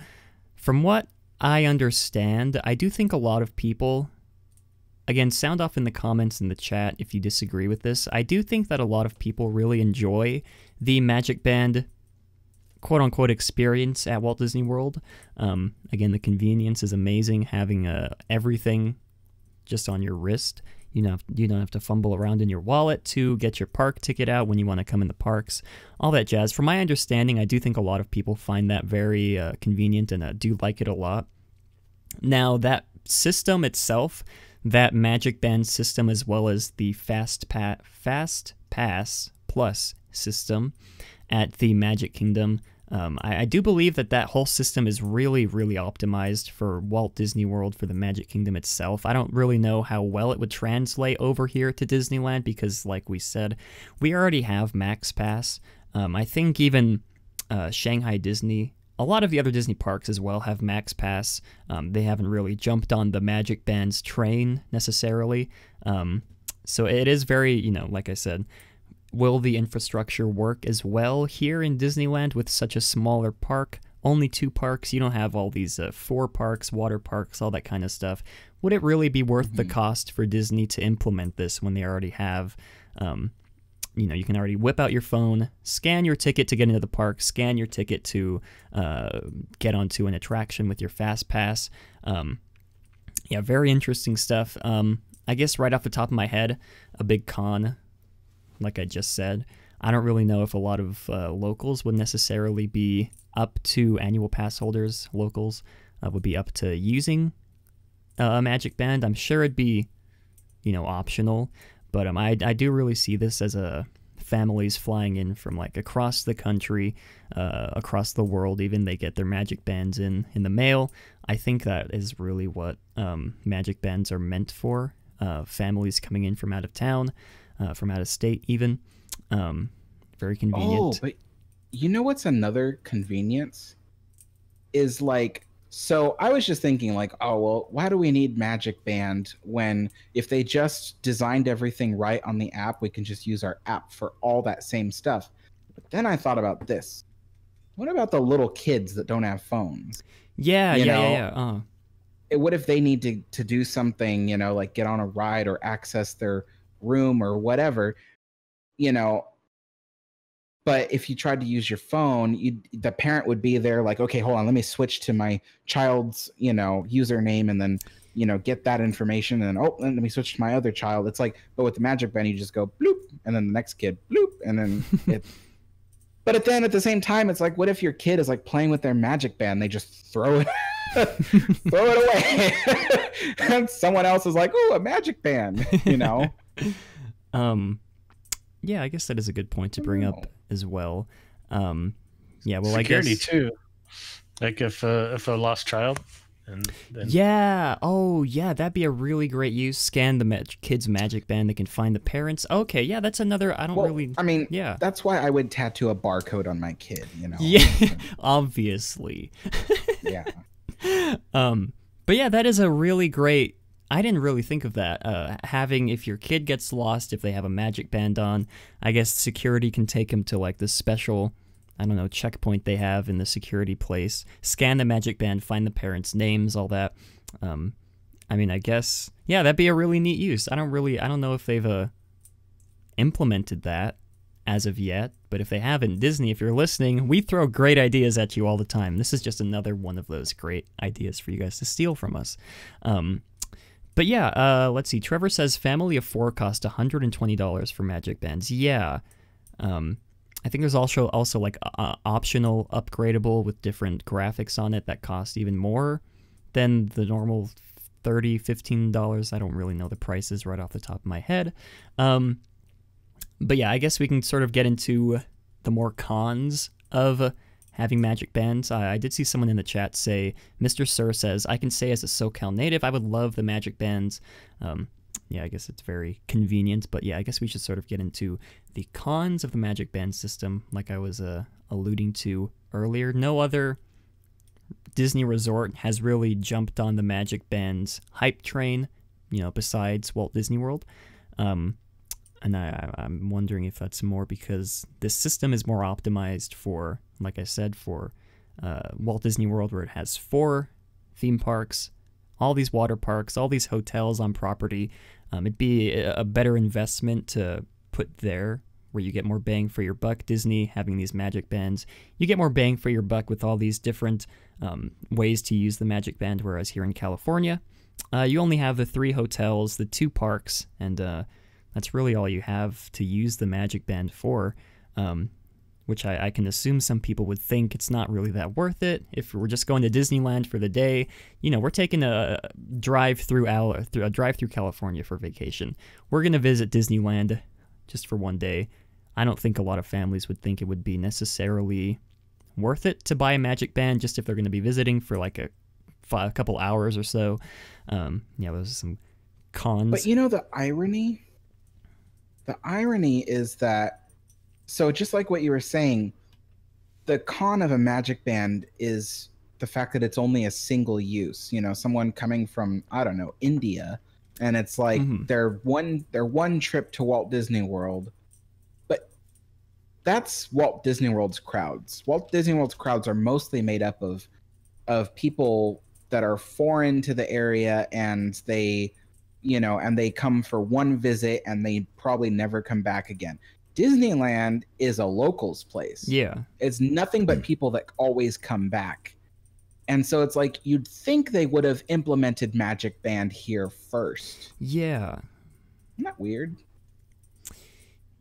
from what I understand, I do think a lot of people, again, sound off in the comments in the chat if you disagree with this. I do think that a lot of people really enjoy the Magic Band quote-unquote experience at Walt Disney World. Again, the convenience is amazing, having everything just on your wrist. You don't have to fumble around in your wallet to get your park ticket out when you want to come in the parks, all that jazz. From my understanding, I do think a lot of people find that very convenient and do like it a lot. Now, that system itself, that Magic Band system, as well as the Fast Pass Plus system at the Magic Kingdom, I do believe that whole system is really, really optimized for Walt Disney World, for the Magic Kingdom itself. I don't really know how well it would translate over here to Disneyland because, like we said, we already have Max Pass. I think even Shanghai Disney, a lot of the other Disney parks as well have Max Pass. They haven't really jumped on the Magic Band's train necessarily. So it is very, like I said, will the infrastructure work as well here in Disneyland with such a smaller park? Only 2 parks. You don't have all these 4 parks, water parks, all that kind of stuff. Would it really be worth the cost for Disney to implement this when they already have, you can already whip out your phone, scan your ticket to get into the park, scan your ticket to get onto an attraction with your Fast Pass. Yeah, very interesting stuff. I guess right off the top of my head, a big con, like I just said, I don't really know if a lot of locals would necessarily be up to annual pass holders. Locals would be up to using a Magic Band. I'm sure it'd be, optional, but I do really see this as families flying in from like across the country, across the world. Even they get their Magic Bands in the mail. I think that is really what Magic Bands are meant for. Families coming in from out of town. From out of state even. Very convenient. Oh, but you know what's another convenience? Is like, so I was just thinking like, oh, well, why do we need Magic Band when if they just designed everything right on the app, we can just use our app for all that same stuff. But then I thought about this. What about the little kids that don't have phones? Yeah. What if they need to do something, like get on a ride or access their room or whatever, but if you tried to use your phone, the parent would be there like, okay, hold on, let me switch to my child's username and then get that information, and then let me switch to my other child. It's like, but with the Magic Band you just go bloop and then the next kid bloop and then it but then at the same time it's like, what if your kid is like playing with their Magic Band, they just throw it throw it away and someone else is like, oh, a Magic Band, Yeah, I guess that is a good point to bring up as well. Yeah, well, security I guess too. Like if a lost child, and then... yeah, that'd be a really great use. Scan the kid's Magic Band, they can find the parents. Okay, yeah, that's another. Yeah, that's why I would tattoo a barcode on my kid. Yeah, obviously. Yeah. But yeah, that is a really great. I didn't really think of that. Having, if your kid gets lost, if they have a Magic Band on, I guess security can take them to like this special, checkpoint they have in the security place. Scan the Magic Band, find the parents' names, all that. I guess, yeah, that'd be a really neat use. I don't know if they've implemented that as of yet, but if they haven't, Disney, if you're listening, we throw great ideas at you all the time. This is just another one of those great ideas for you guys to steal from us. But yeah, let's see. Trevor says family of 4 cost $120 for Magic Bands. Yeah. I think there's also like optional upgradable with different graphics on it that cost even more than the normal $30, $15. I don't really know the prices right off the top of my head. But yeah, I guess we can sort of get into the more cons of having Magic Bands. I did see someone in the chat say, Mr. Sir says, I can say as a SoCal native, I would love the Magic Bands. Yeah, I guess it's very convenient, but yeah, I guess we should sort of get into the cons of the Magic Band system, like I was alluding to earlier. No other Disney resort has really jumped on the Magic Band's hype train, besides Walt Disney World. And I'm wondering if that's more because this system is more optimized for, like I said, for Walt Disney World, where it has 4 theme parks, all these water parks, all these hotels on property. It'd be a better investment to put there, where you get more bang for your buck. Disney having these Magic Bands, you get more bang for your buck with all these different ways to use the Magic Band, whereas here in California, you only have the 3 hotels, the 2 parks, and that's really all you have to use the Magic Band for, which I can assume some people would think it's not really that worth it. If we're just going to Disneyland for the day, we're taking a drive through California for vacation. We're going to visit Disneyland just for one day. I don't think a lot of families would think it would be necessarily worth it to buy a Magic Band just if they're going to be visiting for like a couple hours or so. There's some cons. But the irony? The irony is that, so just like what you were saying, the con of a Magic Band is the fact that it's only a single use. Someone coming from, I don't know, India, and it's like their one trip to Walt Disney World. But that's Walt Disney World's crowds. Walt Disney World's crowds are mostly made up of people that are foreign to the area, and they come for one visit and they probably never come back again. Disneyland is a locals place. Yeah. It's nothing but people that always come back. And so it's like you'd think they would have implemented Magic Band here first. Yeah. Isn't that weird?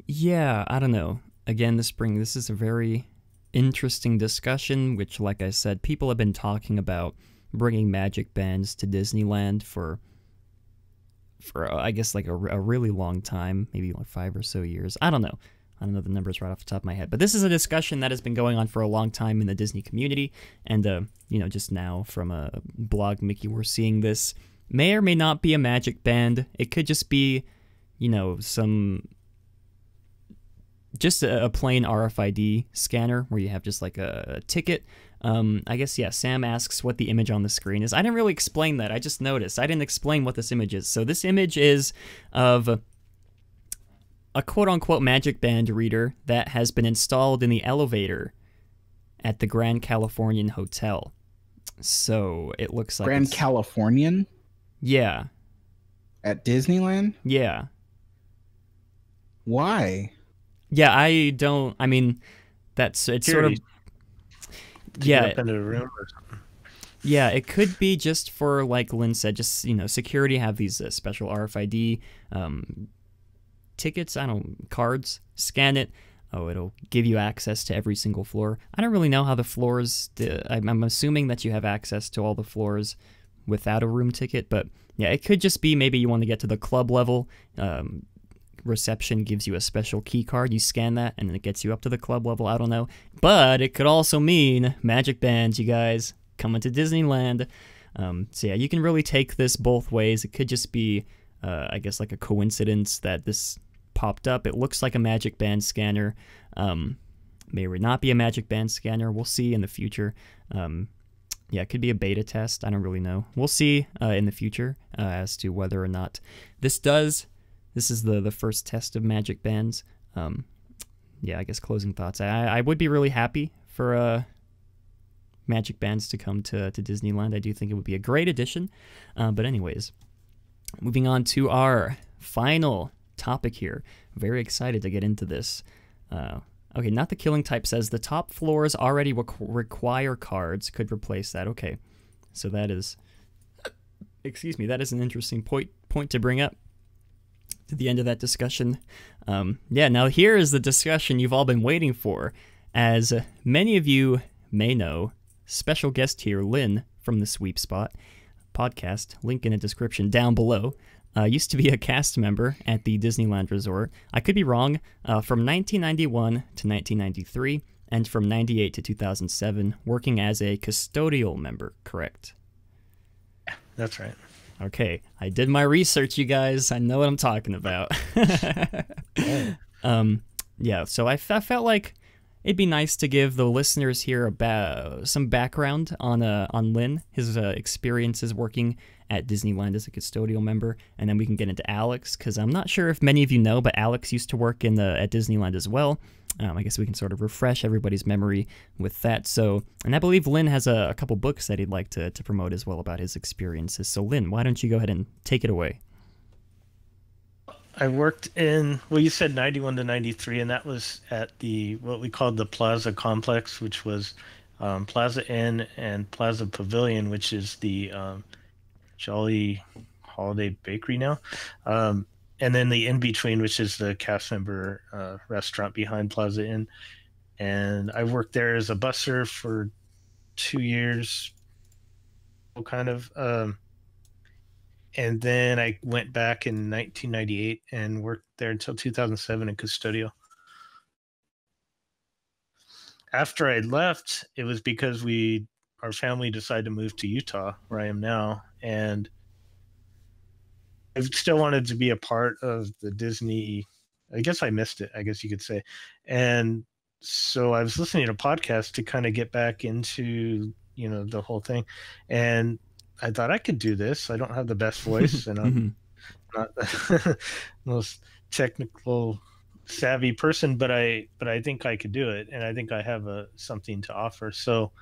Yeah, I don't know. Again, this is a very interesting discussion, which, like I said, people have been talking about bringing Magic Bands to Disneyland for I guess like a really long time, maybe like 5 or so years. I don't know the numbers right off the top of my head, but this is a discussion that has been going on for a long time in the Disney community, and just now from a blog Mickey, we're seeing this may or may not be a Magic Band. It could just be just a plain RFID scanner where you have just like a ticket. I guess, yeah, Sam asks what the image on the screen is. I didn't really explain that. I just noticed. I didn't explain what this image is. So this image is of a quote-unquote Magic Band reader that has been installed in the elevator at the Grand Californian Hotel. So it looks like Grand Californian? Yeah. At Disneyland? Yeah. Why? Yeah, it's sort of... Yeah, up into a room or something. Yeah, it could be just for, like Lynn said, just security, have these special RFID tickets, cards, scan it. It'll give you access to every single floor. I don't really know how the floors. I'm assuming that you have access to all the floors without a room ticket, but yeah, it could just be maybe you want to get to the club level. Reception gives you a special key card. You scan that, and then it gets you up to the club level. I don't know. But it could also mean Magic Bands, you guys, coming to Disneyland. So yeah, you can really take this both ways. It could just be, I guess, like a coincidence that this popped up. It looks like a Magic Band scanner. May or not be a Magic Band scanner. We'll see in the future. Yeah, it could be a beta test. I don't really know. We'll see in the future as to whether or not this does. This is the first test of Magic Bands. Yeah, I guess closing thoughts. I would be really happy for Magic Bands to come to Disneyland. I do think it would be a great addition. But anyways, moving on to our final topic here. Very excited to get into this. Okay, Not the Killing Type says the top floors already require cards. Could replace that. Okay, so that is, that is an interesting point to bring up. To the end of that discussion. Yeah, now here is the discussion you've all been waiting for. As many of you may know, special guest here, Lynn from the Sweep Spot podcast, link in the description down below, used to be a cast member at the Disneyland Resort. I could be wrong, from 1991 to 1993, and from 98 to 2007, working as a custodial member, correct? That's right. Okay, I did my research, you guys. I know what I'm talking about. Yeah, so I felt like it'd be nice to give the listeners here about some background on Lynn, his experiences working at Disneyland as a custodial member, and then we can get into Alex, because I'm not sure if many of you know, but Alex used to work at Disneyland as well. I guess we can sort of refresh everybody's memory with that. So, and I believe Lynn has a couple books that he'd like to promote as well about his experiences. So Lynn, why don't you go ahead and take it away? I worked in, well, you said 91 to 93, and that was at what we called the Plaza Complex, which was Plaza Inn and Plaza Pavilion, which is the Jolly Holiday Bakery now. And then the in-between, which is the cast member restaurant behind Plaza Inn. And I worked there as a busser for 2 years, kind of. And then I went back in 1998 and worked there until 2007 in custodial. After I left, it was because our family decided to move to Utah, where I am now. And I still wanted to be a part of the Disney. I guess I missed it, I guess you could say. And so I was listening to podcasts to kind of get back into, the whole thing. And I thought I could do this. I don't have the best voice, and I'm not the most technical savvy person, but I think I could do it, and I think I have something to offer. So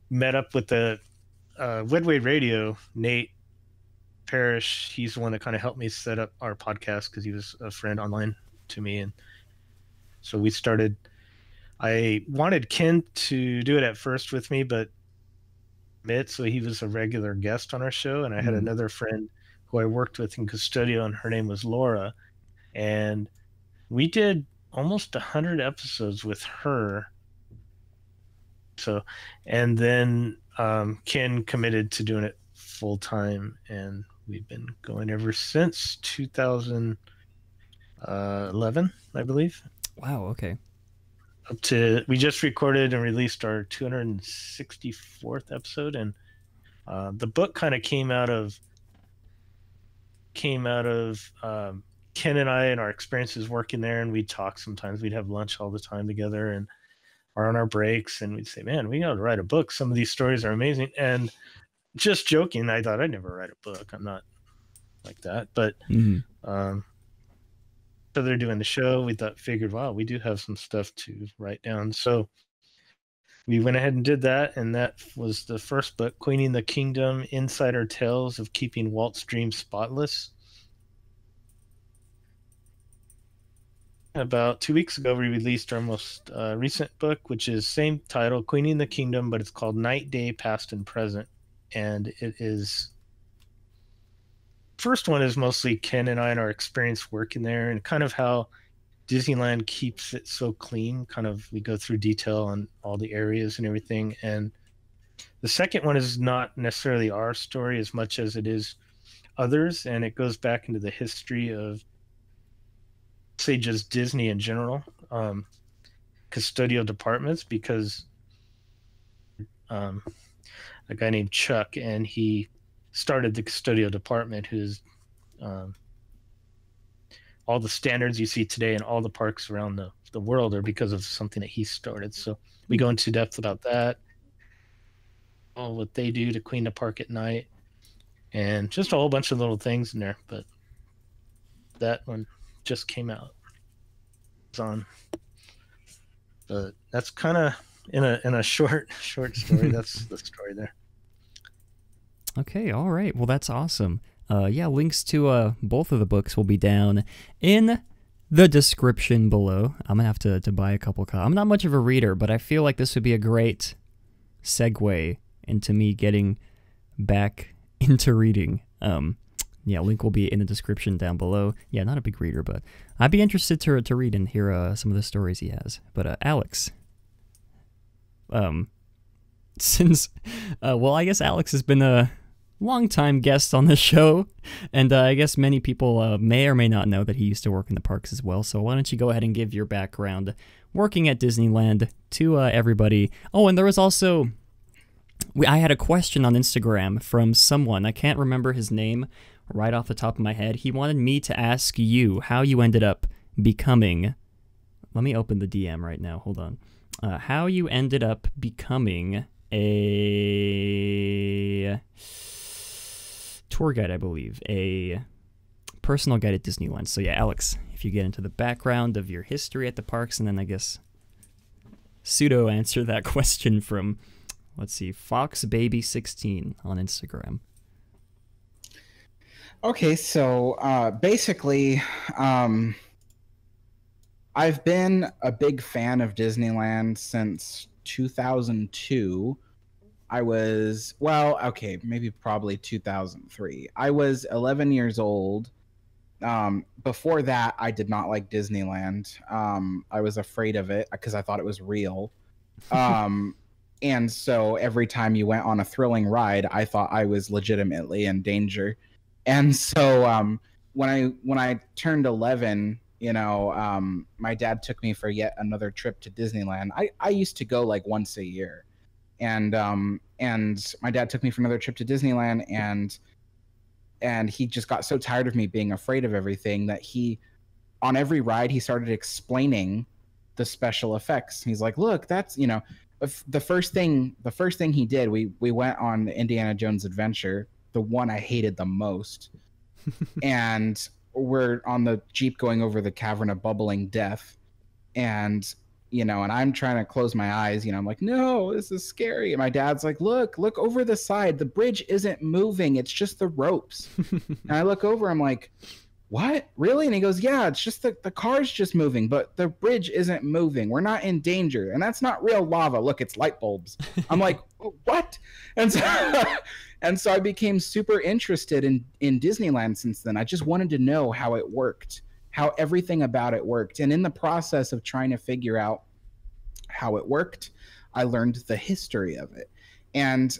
met up with the Wedway Radio, Nate Parrish. He's the one that kind of helped me set up our podcast because he was a friend online to me, and so we started. I wanted Ken to do it at first with me, but so he was a regular guest on our show, and I had another friend who I worked with in custodial, and her name was Laura, and we did almost 100 episodes with her. So, and then Ken committed to doing it full time, and we've been going ever since 2011, I believe. Wow. Okay. We just recorded and released our 264th episode, and the book kind of came out of Ken and I and our experiences working there, and we'd talk sometimes. We'd have lunch all the time together and or on our breaks, and we'd say, man, we got to write a book. Some of these stories are amazing. And just joking, I thought I'd never write a book. I'm not like that, but so they're doing the show. We figured, wow, we do have some stuff to write down. So we went ahead and did that, and that was the first book, Queening the Kingdom: Insider Tales of Keeping Walt's Dream Spotless. About 2 weeks ago, we released our most recent book, which is same title, Queening the Kingdom, but it's called Night, Day, Past, and Present. And it is... First one is mostly Ken and I and our experience working there, and kind of how Disneyland keeps it so clean. Kind of we go through detail on all the areas and everything. And the second one is not necessarily our story as much as it is others, and it goes back into the history of, say, just Disney in general, custodial departments, because a guy named Chuck, and he started the custodial department, who's all the standards you see today in all the parks around the world are because of something that he started. So we go into depth about that, all what they do to clean the park at night, and just a whole bunch of little things in there. But that one just came out. It's on. But that's kind of in a short story. That's the story there. Okay, all right. Well, that's awesome. Yeah, links to both of the books will be down in the description below. I'm going to have to buy a couple copies. I'm not much of a reader, but I feel like this would be a great segue into me getting back into reading. Yeah, link will be in the description down below. Yeah, not a big reader, but I'd be interested to read and hear some of the stories he has. But Alex, since, well, I guess Alex has been a long-time guest on the show, and I guess many people may or may not know that he used to work in the parks as well, so why don't you go ahead and give your background working at Disneyland to everybody. Oh, and there was also, I had a question on Instagram from someone, I can't remember his name right off the top of my head. He wanted me to ask you how you ended up becoming let me open the DM right now. Hold on. How you ended up becoming a tour guide, I believe, a personal guide at Disneyland. So yeah, Alex, if you get into the background of your history at the parks, and then I guess pseudo answer that question from, let's see, FoxBaby16 on Instagram. Okay, so basically, I've been a big fan of Disneyland since 2002. I was, well, okay, maybe probably 2003. I was 11 years old. Before that, I did not like Disneyland. I was afraid of it because I thought it was real. And so every time you went on a thrilling ride, I thought I was legitimately in danger. And so when I turned 11, you know, my dad took me for yet another trip to Disneyland. I used to go like once a year. And my dad took me for another trip to Disneyland, and he just got so tired of me being afraid of everything that on every ride, he started explaining the special effects. He's like, look, that's, you know, the first thing he did, we went on the Indiana Jones adventure, the one I hated the most. And we're on the Jeep going over the cavern of bubbling death. And, you know, and I'm trying to close my eyes, you know, I'm like, no, this is scary. And my dad's like, look over the side. The bridge isn't moving. It's just the ropes. And I look over, I'm like, what? Really? And he goes, yeah, it's just the car's just moving, but the bridge isn't moving. We're not in danger. And that's not real lava. Look, it's light bulbs. I'm like, what? And so I became super interested in Disneyland since then. I just wanted to know how it worked, how everything about it worked. And in the process of trying to figure out how it worked, I learned the history of it. And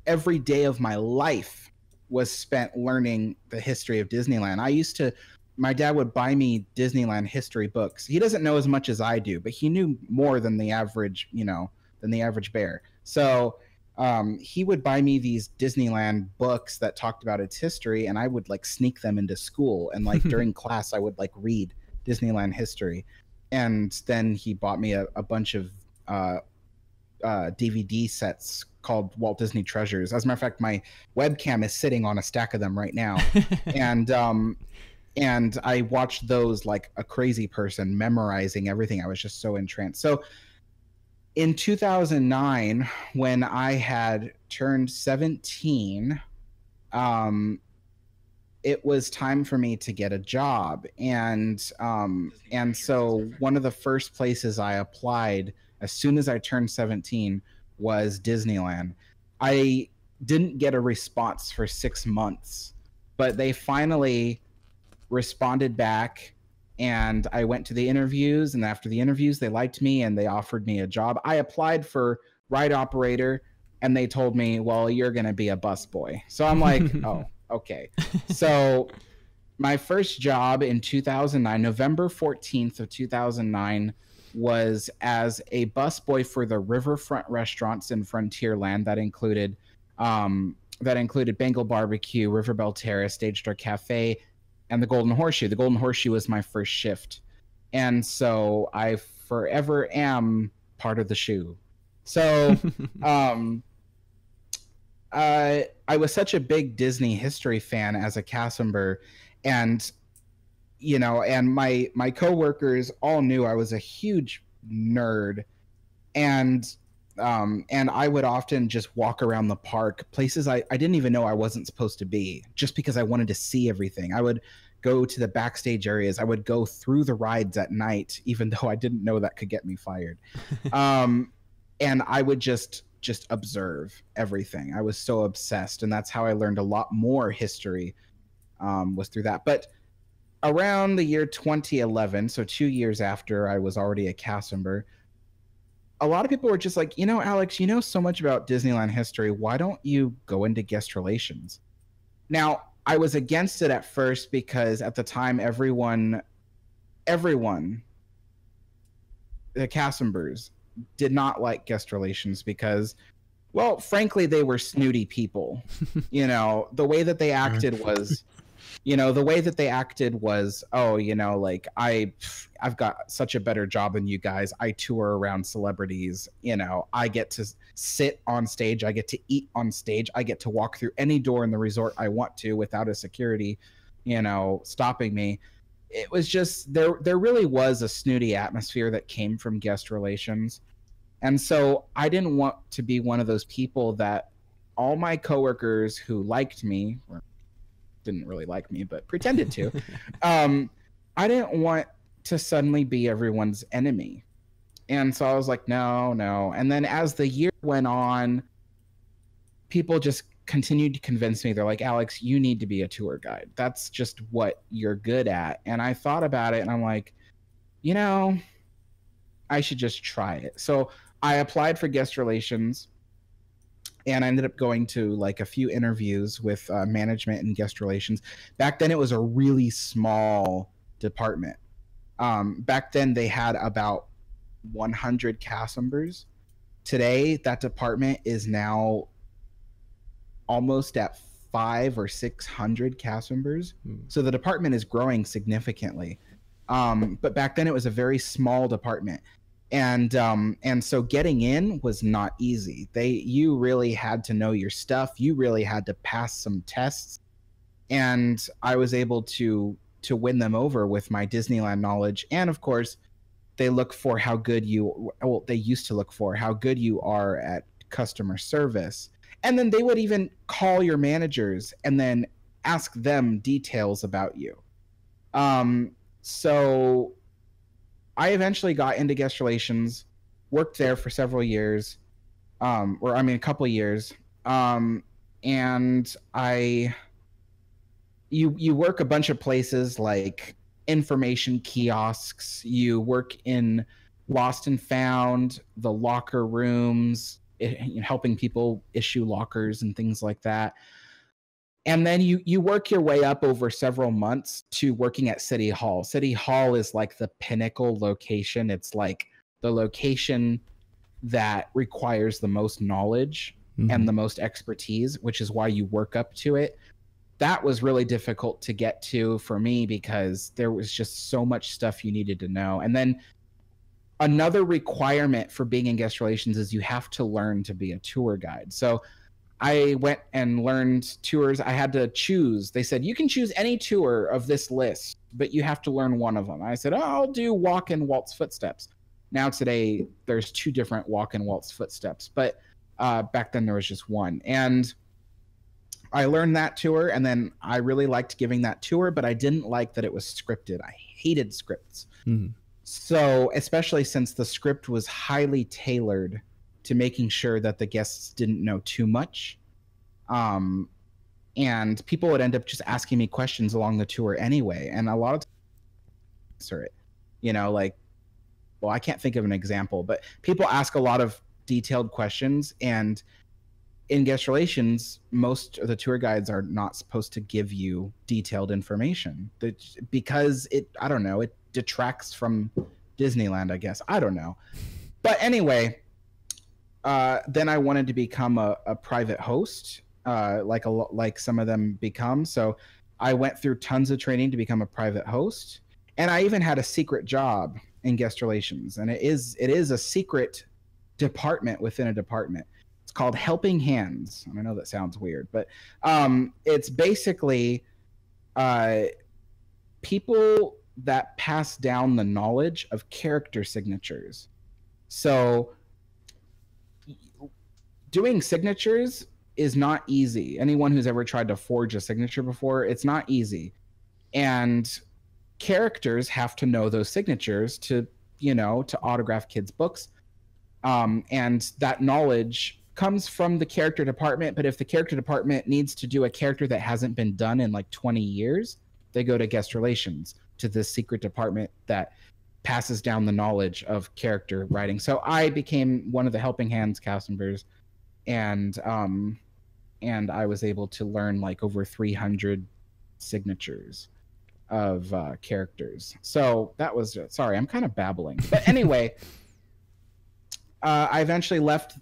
every day of my life was spent learning the history of Disneyland. My dad would buy me Disneyland history books. He doesn't know as much as I do, but he knew more than the average, than the average bear. So he would buy me these Disneyland books that talked about its history, and I would like sneak them into school. And like during class, I would like read Disneyland history. And then he bought me a bunch of DVD sets called Walt Disney Treasures. As a matter of fact, my webcam is sitting on a stack of them right now. And I watched those like a crazy person, memorizing everything. I was just so entranced. So in 2009, when I had turned 17, it was time for me to get a job. And so one of the first places I applied as soon as I turned 17 was Disneyland. I didn't get a response for 6 months, but they finally responded back, and I went to the interviews, and after the interviews, they liked me and they offered me a job. I applied for ride operator, and they told me, well, you're going to be a busboy. So I'm like, oh, okay. So my first job in 2009, November 14th of 2009, was as a busboy for the riverfront restaurants in Frontierland. That included Bengal Barbecue, Riverbell Terrace, Stage Door Cafe, and the Golden Horseshoe. The Golden Horseshoe was my first shift, and so I forever am part of the shoe. So I was such a big Disney history fan as a cast member, and and my coworkers all knew I was a huge nerd, and I would often just walk around the park, places I didn't even know I wasn't supposed to be, just because I wanted to see everything. I would go to the backstage areas. I would go through the rides at night, even though I didn't know that could get me fired. And I would just observe everything. I was so obsessed, and that's how I learned a lot more history, was through that. But around the year 2011, so 2 years after I was already a cast member, a lot of people were just like, Alex, you know so much about Disneyland history. Why don't you go into guest relations? Now, I was against it at first because at the time, everyone, the cast members, did not like guest relations because, well, frankly, they were snooty people. The way that they acted was You know, the way that they acted was, oh, you know, like I've got such a better job than you guys. I tour around celebrities. You know, I get to sit on stage. I get to eat on stage. I get to walk through any door in the resort I want to without a security, you know, stopping me. It was just, there really was a snooty atmosphere that came from guest relations. And so I didn't want to be one of those people that all my coworkers who liked me, or didn't really like me, but pretended to, I didn't want to suddenly be everyone's enemy. And so I was like, no. And then as the year went on, people just continued to convince me. They're like, Alex, you need to be a tour guide. That's just what you're good at. And I thought about it and I'm like, you know, I should just try it. So I applied for guest relations and I ended up going to like a few interviews with management and guest relations. Back then it was a really small department. Back then they had about 100 cast members. Today that department is now almost at 500 or 600 cast members. So the department is growing significantly. But back then it was a very small department. And so getting in was not easy. You really had to know your stuff. You really had to pass some tests. And I was able to win them over with my Disneyland knowledge. And of course, they look for how good they used to look for how good you are at customer service. And then they would even call your managers and then ask them details about you. So I eventually got into guest relations, worked there for several years, a couple of years. And you work a bunch of places like information kiosks. You work in Lost and Found, the locker rooms, helping people issue lockers and things like that. And then you work your way up over several months to working at City Hall. City Hall is like the pinnacle location. It's like the location that requires the most knowledge and the most expertise, which is why you work up to it. That was really difficult to get to for me because there was just so much stuff you needed to know. And then another requirement for being in guest relations is you have to learn to be a tour guide. So I went and learned tours. I had to choose. They said, you can choose any tour of this list, but you have to learn one of them. I said, oh, I'll do Walk and Waltz Footsteps. Now today, there's 2 different Walk and Waltz Footsteps, but back then there was just one. And I learned that tour, and then I really liked giving that tour, but I didn't like that it was scripted. I hated scripts. So, especially since the script was highly tailored to making sure that the guests didn't know too much. And people would end up just asking me questions along the tour anyway. And a lot of times, I can't think of an example, but people ask a lot of detailed questions, and in guest relations, most of the tour guides are not supposed to give you detailed information because it detracts from Disneyland, I guess. I don't know. But anyway, then I wanted to become a private host, like some of them become. So I went through tons of training to become a private host, and I even had a secret job in guest relations, and it is a secret department within a department. It's called Helping Hands. I know that sounds weird, but it's basically people that pass down the knowledge of character signatures. So doing signatures is not easy. Anyone who's ever tried to forge a signature before, it's not easy. And characters have to know those signatures to autograph kids' books. And that knowledge comes from the character department, but if the character department needs to do a character that hasn't been done in like 20 years, they go to guest relations, to this secret department that passes down the knowledge of character writing. So I became one of the Helping Hands cast members, and I was able to learn like over 300 signatures of characters. So that was, sorry, I'm kind of babbling, but anyway, I eventually left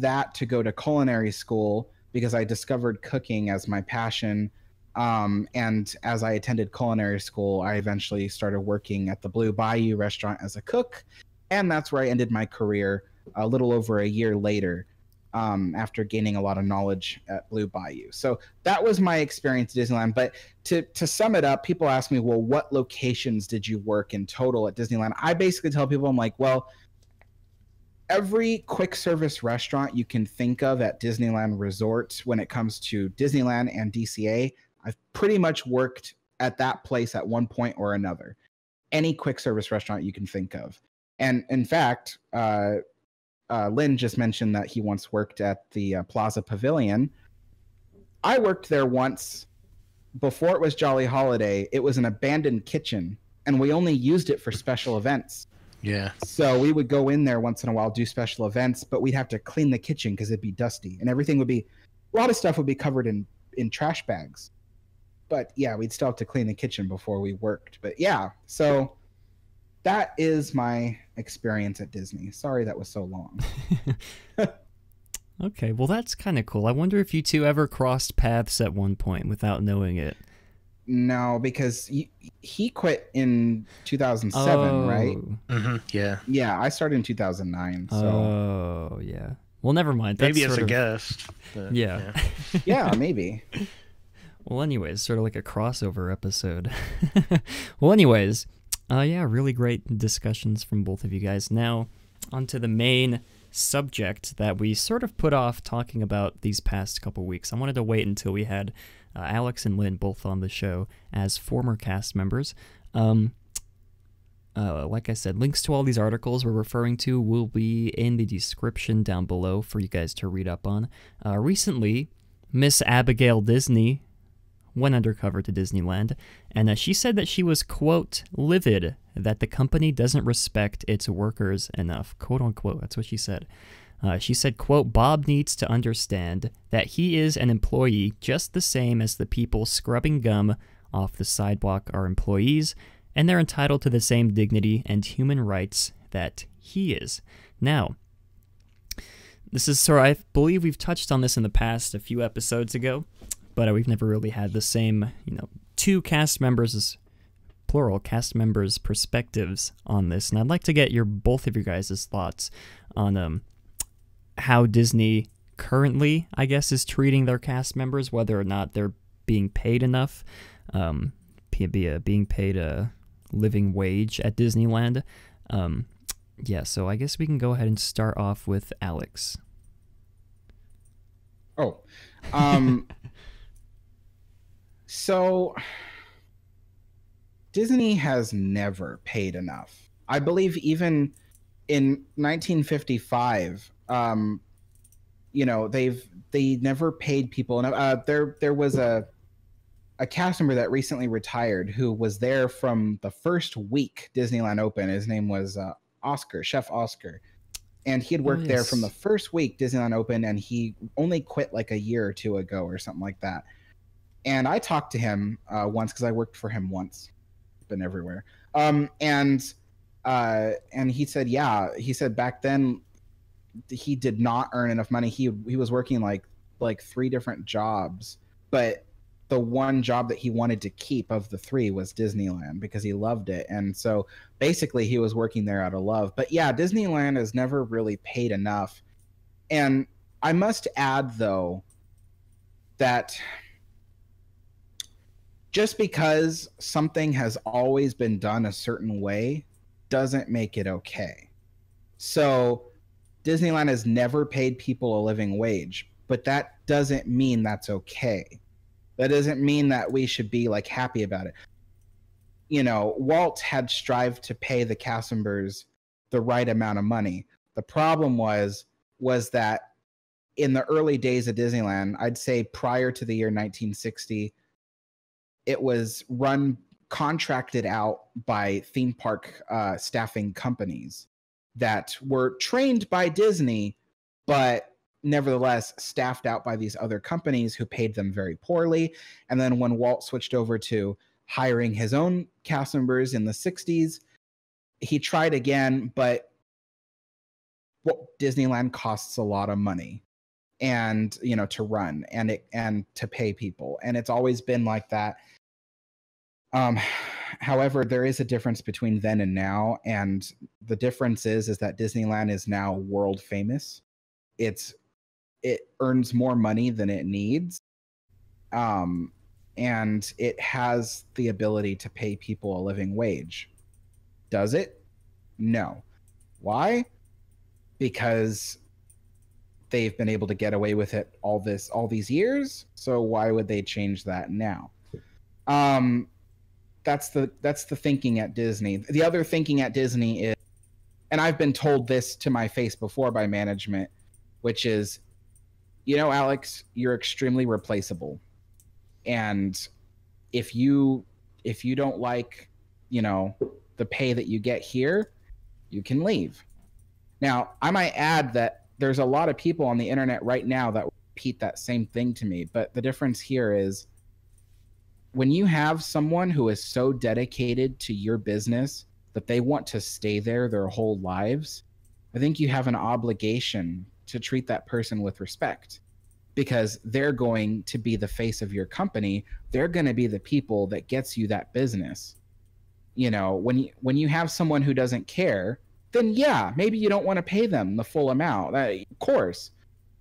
that to go to culinary school because I discovered cooking as my passion. And as I attended culinary school, I eventually started working at the Blue Bayou restaurant as a cook. And that's where I ended my career a little over a year later, after gaining a lot of knowledge at Blue Bayou. So that was my experience at Disneyland. But to sum it up, people ask me, well, what locations did you work in total at Disneyland? I basically tell people, I'm like, well, every quick service restaurant you can think of at Disneyland Resort when it comes to Disneyland and DCA, I've pretty much worked at that place at one point or another. Any quick service restaurant you can think of. And in fact, Lynn just mentioned that he once worked at the Plaza Pavilion. I worked there once before it was Jolly Holiday. It was an abandoned kitchen, and we only used it for special events. Yeah. So we would go in there once in a while, do special events, but we'd have to clean the kitchen because it'd be dusty, and everything would be, a lot of stuff would be covered in trash bags. But yeah, we'd still have to clean the kitchen before we worked. But yeah, so that is my experience at Disney. Sorry that was so long. Okay, well that's kind of cool. I wonder if you two ever crossed paths at one point without knowing it. No, because he quit in 2007, right? Mm-hmm. Yeah. Yeah, I started in 2009. So. Oh, yeah. Well, never mind. That's maybe as a guest. But, yeah. Yeah, maybe. Well, anyways, sort of like a crossover episode. Well, anyways, yeah, really great discussions from both of you guys. Now, onto the main subject that we sort of put off talking about these past couple weeks. I wanted to wait until we had Alex and Lynn both on the show as former cast members. Like I said, links to all these articles we're referring to will be in the description down below for you guys to read up on. Recently, Miss Abigail Disney went undercover to Disneyland, and she said that she was, quote, livid that the company doesn't respect its workers enough, quote unquote. That's what she said. She said, quote, Bob needs to understand that he is an employee just the same as the people scrubbing gum off the sidewalk are employees, and they're entitled to the same dignity and human rights that he is. Now, this is sort of, I believe we've touched on this in the past a few episodes ago, but we've never really had the same, two cast members, plural, cast members' perspectives on this. And I'd like to get both of your guys' thoughts on how Disney currently, I guess, is treating their cast members, whether or not they're being paid enough, being paid a living wage at Disneyland. Yeah, so I guess we can go ahead and start off with Alex. Oh, so Disney has never paid enough. I believe even in 1955, they never paid people enough. There was a cast member that recently retired who was there from the first week Disneyland opened. His name was Oscar, Chef Oscar. And he had worked there from the first week Disneyland opened, and he only quit like a year or two ago or something like that. And I talked to him once because I worked for him once. Been everywhere. And he said, he said back then he did not earn enough money. He was working like 3 different jobs, but the one job that he wanted to keep of the 3 was Disneyland because he loved it. And so basically he was working there out of love. But yeah, Disneyland has never really paid enough. And I must add, though, that just because something has always been done a certain way doesn't make it okay. So Disneyland has never paid people a living wage, but that doesn't mean that's okay. That doesn't mean that we should be like happy about it. Walt had strived to pay the cast members the right amount of money. The problem was that in the early days of Disneyland, I'd say prior to the year 1960, it was contracted out by theme park staffing companies that were trained by Disney, but nevertheless staffed out by these other companies who paid them very poorly. And then when Walt switched over to hiring his own cast members in the 60s, he tried again, but Disneyland costs a lot of money. and, you know, to run and to pay people. And it's always been like that. However, there is a difference between then and now. And the difference is that Disneyland is now world famous. It earns more money than it needs. And it has the ability to pay people a living wage. Does it? No. Why? Because they've been able to get away with it all these years. So why would they change that now? That's the thinking at Disney. The other thinking at Disney is, and I've been told this to my face before by management, which is, you know, Alex, you're extremely replaceable. And if you don't like, you know, the pay that you get here, you can leave. Now, I might add that there's a lot of people on the internet right now that repeat that same thing to me. But the difference here is when you have someone who is so dedicated to your business that they want to stay there their whole lives, I think you have an obligation to treat that person with respect, because they're going to be the face of your company. They're going to be the people that gets you that business. You know, when you have someone who doesn't care, then yeah, maybe you don't want to pay them the full amount. Of course,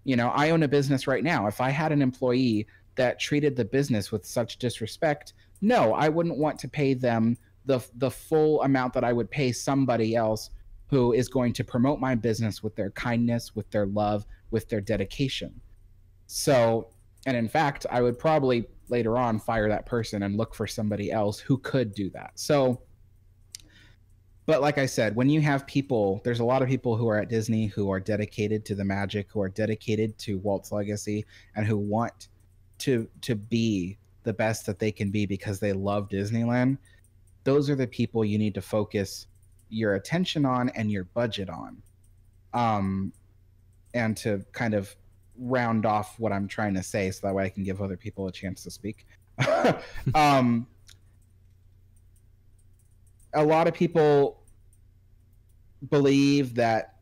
you know, I own a business right now. If I had an employee that treated the business with such disrespect, no, I wouldn't want to pay them the full amount that I would pay somebody else who is going to promote my business with their kindness, with their love, with their dedication. So, and in fact, I would probably later on fire that person and look for somebody else who could do that. So, but like I said, when you have people, there's a lot of people who are at Disney who are dedicated to the magic, who are dedicated to Walt's legacy, and who want to be the best that they can be because they love Disneyland. Those are the people you need to focus your attention on and your budget on. And to kind of round off what I'm trying to say so that way I can give other people a chance to speak. A lot of people believe that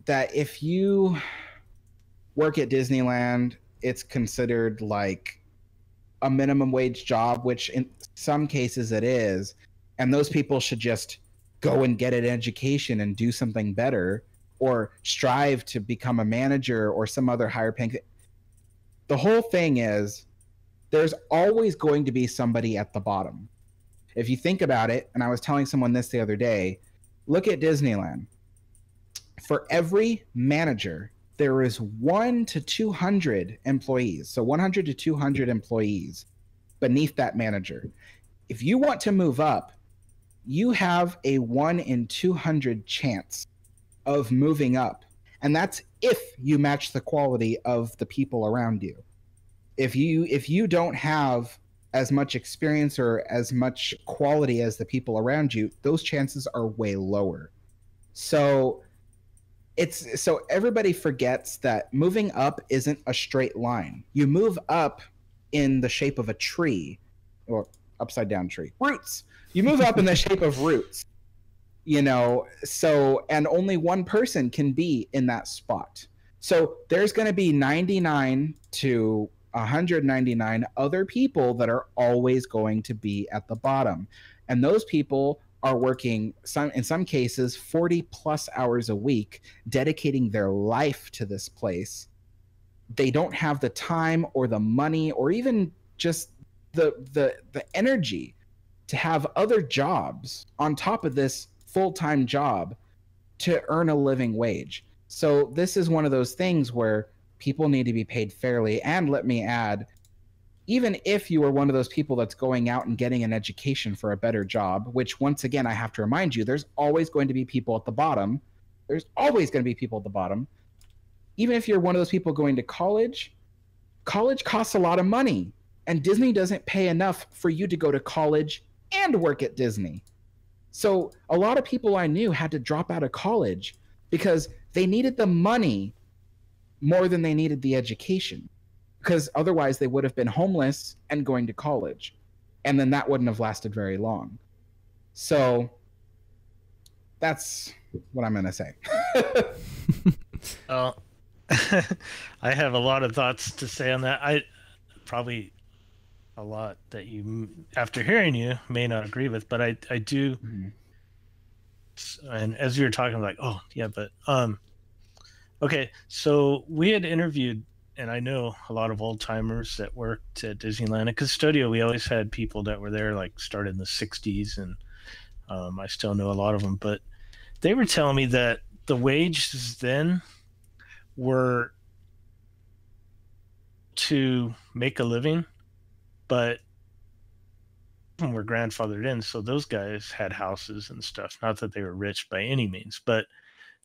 if you work at Disneyland, it's considered like a minimum wage job, which in some cases it is, and those people should just go and get an education and do something better, or strive to become a manager or some other higher paying. The whole thing is there's always going to be somebody at the bottom. If you think about it, and I was telling someone this the other day, look at Disneyland. For every manager, there is 1 to 200 employees. So 100 to 200 employees beneath that manager. If you want to move up, you have a 1 in 200 chance of moving up. And that's if you match the quality of the people around you. If you don't have as much experience or as much quality as the people around you, those chances are way lower. So everybody forgets that moving up isn't a straight line. You move up in the shape of a tree, or upside down tree. Roots. You move up in the shape of roots. You know, so, and only one person can be in that spot. So there's going to be 99 to 199 other people that are always going to be at the bottom. And those people are working, in some cases, 40 plus hours a week, dedicating their life to this place. They don't have the time or the money or even just the energy to have other jobs on top of this full-time job to earn a living wage. So this is one of those things where people need to be paid fairly. And let me add, even if you are one of those people that's going out and getting an education for a better job, which once again, I have to remind you, there's always going to be people at the bottom. There's always going to be people at the bottom. Even if you're one of those people going to college, college costs a lot of money. And Disney doesn't pay enough for you to go to college and work at Disney. So a lot of people I knew had to drop out of college because they needed the money more than they needed the education, because otherwise they would have been homeless and going to college, and then that wouldn't have lasted very long. So that's what I'm going to say. I have a lot of thoughts to say on that. I probably a lot that you, after hearing you, may not agree with, but I do. Mhm. And as you were talking, like, oh yeah, but okay, so we had interviewed, and I know a lot of old timers that worked at Disneyland. At Custodio, we always had people that were there, like started in the '60s, and I still know a lot of them. But they were telling me that the wages then were to make a living, but were grandfathered in, so those guys had houses and stuff. Not that they were rich by any means, but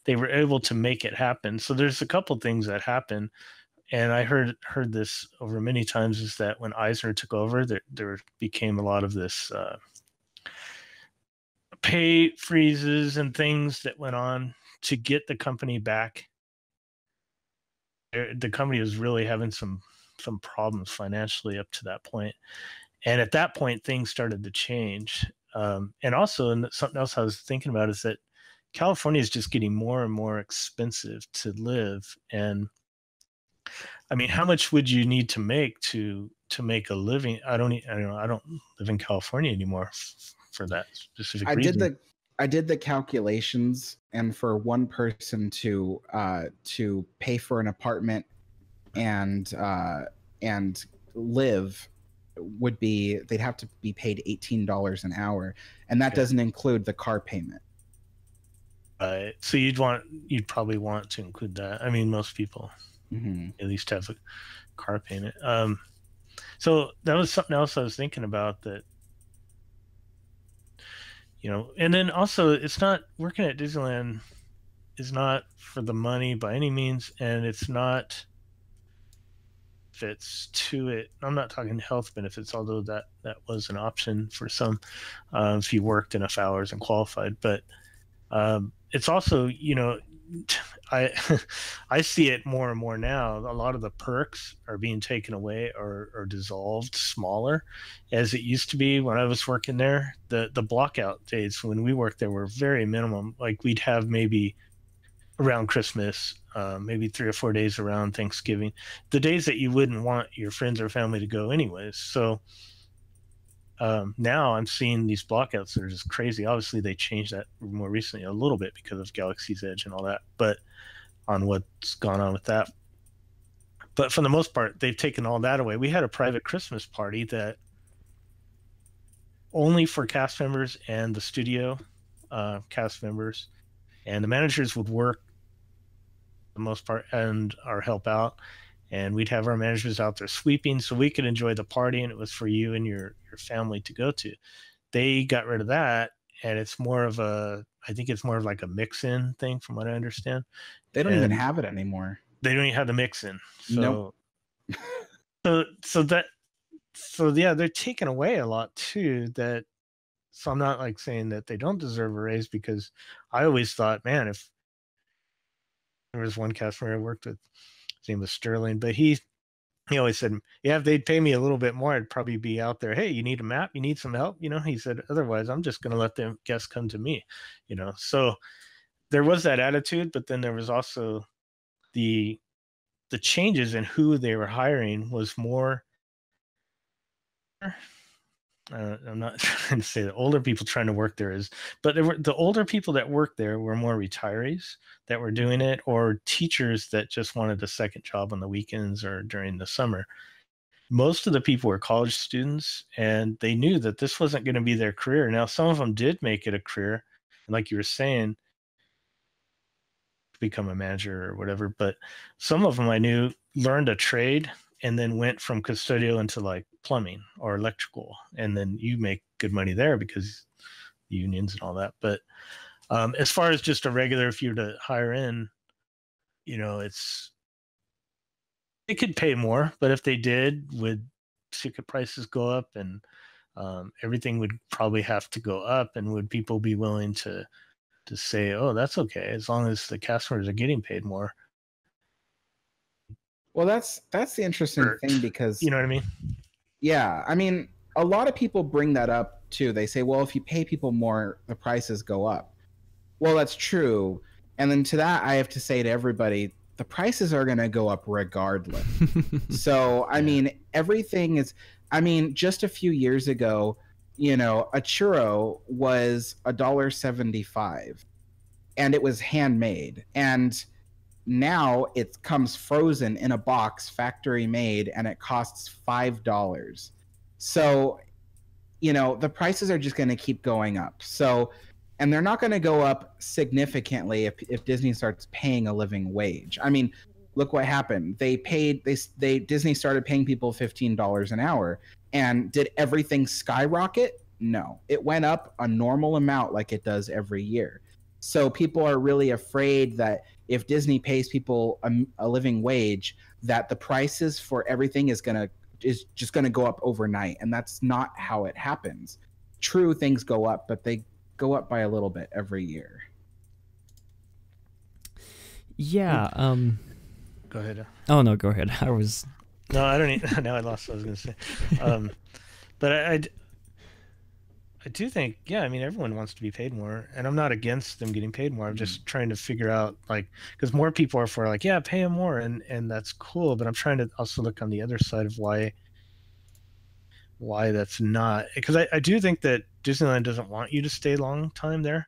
they were able to make it happen. So there's a couple things that happen, and I heard this over many times, is that when Eisner took over, there became a lot of this pay freezes and things that went on to get the company back. The company was really having some problems financially up to that point. And at that point, things started to change. And also, and something else I was thinking about is that California is just getting more and more expensive to live. And I mean, how much would you need to make to make a living? I don't live in California anymore for that specific reason. I did the calculations, and for one person to pay for an apartment and live would be, they'd have to be paid $18 an hour, and that doesn't include the car payment. So you'd probably want to include that. I mean, most people at least have a car payment. So that was something else I was thinking about, that, and then also, it's not, working at Disneyland is not for the money by any means, and it's not fits to it. I'm not talking health benefits, although that was an option for some if you worked enough hours and qualified. But it's also, I see it more and more now. A lot of the perks are being taken away or dissolved smaller, as it used to be when I was working there. The blockout days when we worked there were very minimum. Like, we'd have maybe around Christmas, maybe 3 or 4 days around Thanksgiving, the days that you wouldn't want your friends or family to go anyways. So now I'm seeing these blockouts that are just crazy. Obviously, they changed that more recently a little bit because of Galaxy's Edge and all that, but on what's gone on with that. But for the most part, they've taken all that away. We had a private Christmas party that only for cast members and the studio cast members, and the managers would work the most part and our help out, and we'd have our managers out there sweeping so we could enjoy the party, and it was for you and your family to go to. They got rid of that, and it's more of I think it's more of like a mix-in thing, from what I understand. They don't even have it anymore. They don't even have the mix-in. So, nope. so yeah, they're taking away a lot too. So I'm not like saying that they don't deserve a raise, because I always thought, man, if there was one customer I worked with, his name was Sterling, but he always said, yeah, if they'd pay me a little bit more, I'd probably be out there. Hey, you need a map? You need some help? He said, otherwise, I'm just going to let the guests come to me, So there was that attitude, but then there was also the changes in who they were hiring was more. I'm not trying to say that older people trying to work there but the older people that worked there were more retirees that were doing it, or teachers that just wanted a second job on the weekends or during the summer. Most of the people were college students, and they knew that this wasn't going to be their career. Now, some of them did make it a career, and like you were saying, become a manager or whatever, but some of them I knew learned a trade and then went from custodial into like plumbing or electrical, and then you make good money there because unions and all that. But as far as just a regular, if you were to hire in, it could pay more, but if they did, would ticket prices go up, and everything would probably have to go up, and would people be willing to say, oh, that's okay, as long as the customers are getting paid more? Well, that's the interesting thing, because you know what I mean? Yeah, I mean, a lot of people bring that up too. They say, well, if you pay people more, the prices go up. Well, that's true. And then to that, I have to say to everybody, the prices are going to go up regardless. So, I mean, everything is, I mean, just a few years ago, you know, a churro was $1.75 and it was handmade. And now it comes frozen in a box, factory made, and it costs $5. So, you know, the prices are just going to keep going up. So, and they're not going to go up significantly if Disney starts paying a living wage. I mean, look what happened. Disney started paying people $15 an hour. And did everything skyrocket? No. It went up a normal amount like it does every year. So people are really afraid that if Disney pays people a living wage, that the prices for everything is just going to go up overnight. And that's not how it happens. True, things go up, but they go up by a little bit every year. Yeah. Go ahead. Oh no, go ahead. No, I don't need. Now I lost what I was going to say. But I do think, yeah, I mean, everyone wants to be paid more, and I'm not against them getting paid more. I'm just trying to figure out, like, because more people are for, like, yeah, pay them more, and that's cool. But I'm trying to also look on the other side of why that's not. Because I do think that Disneyland doesn't want you to stay a long time there.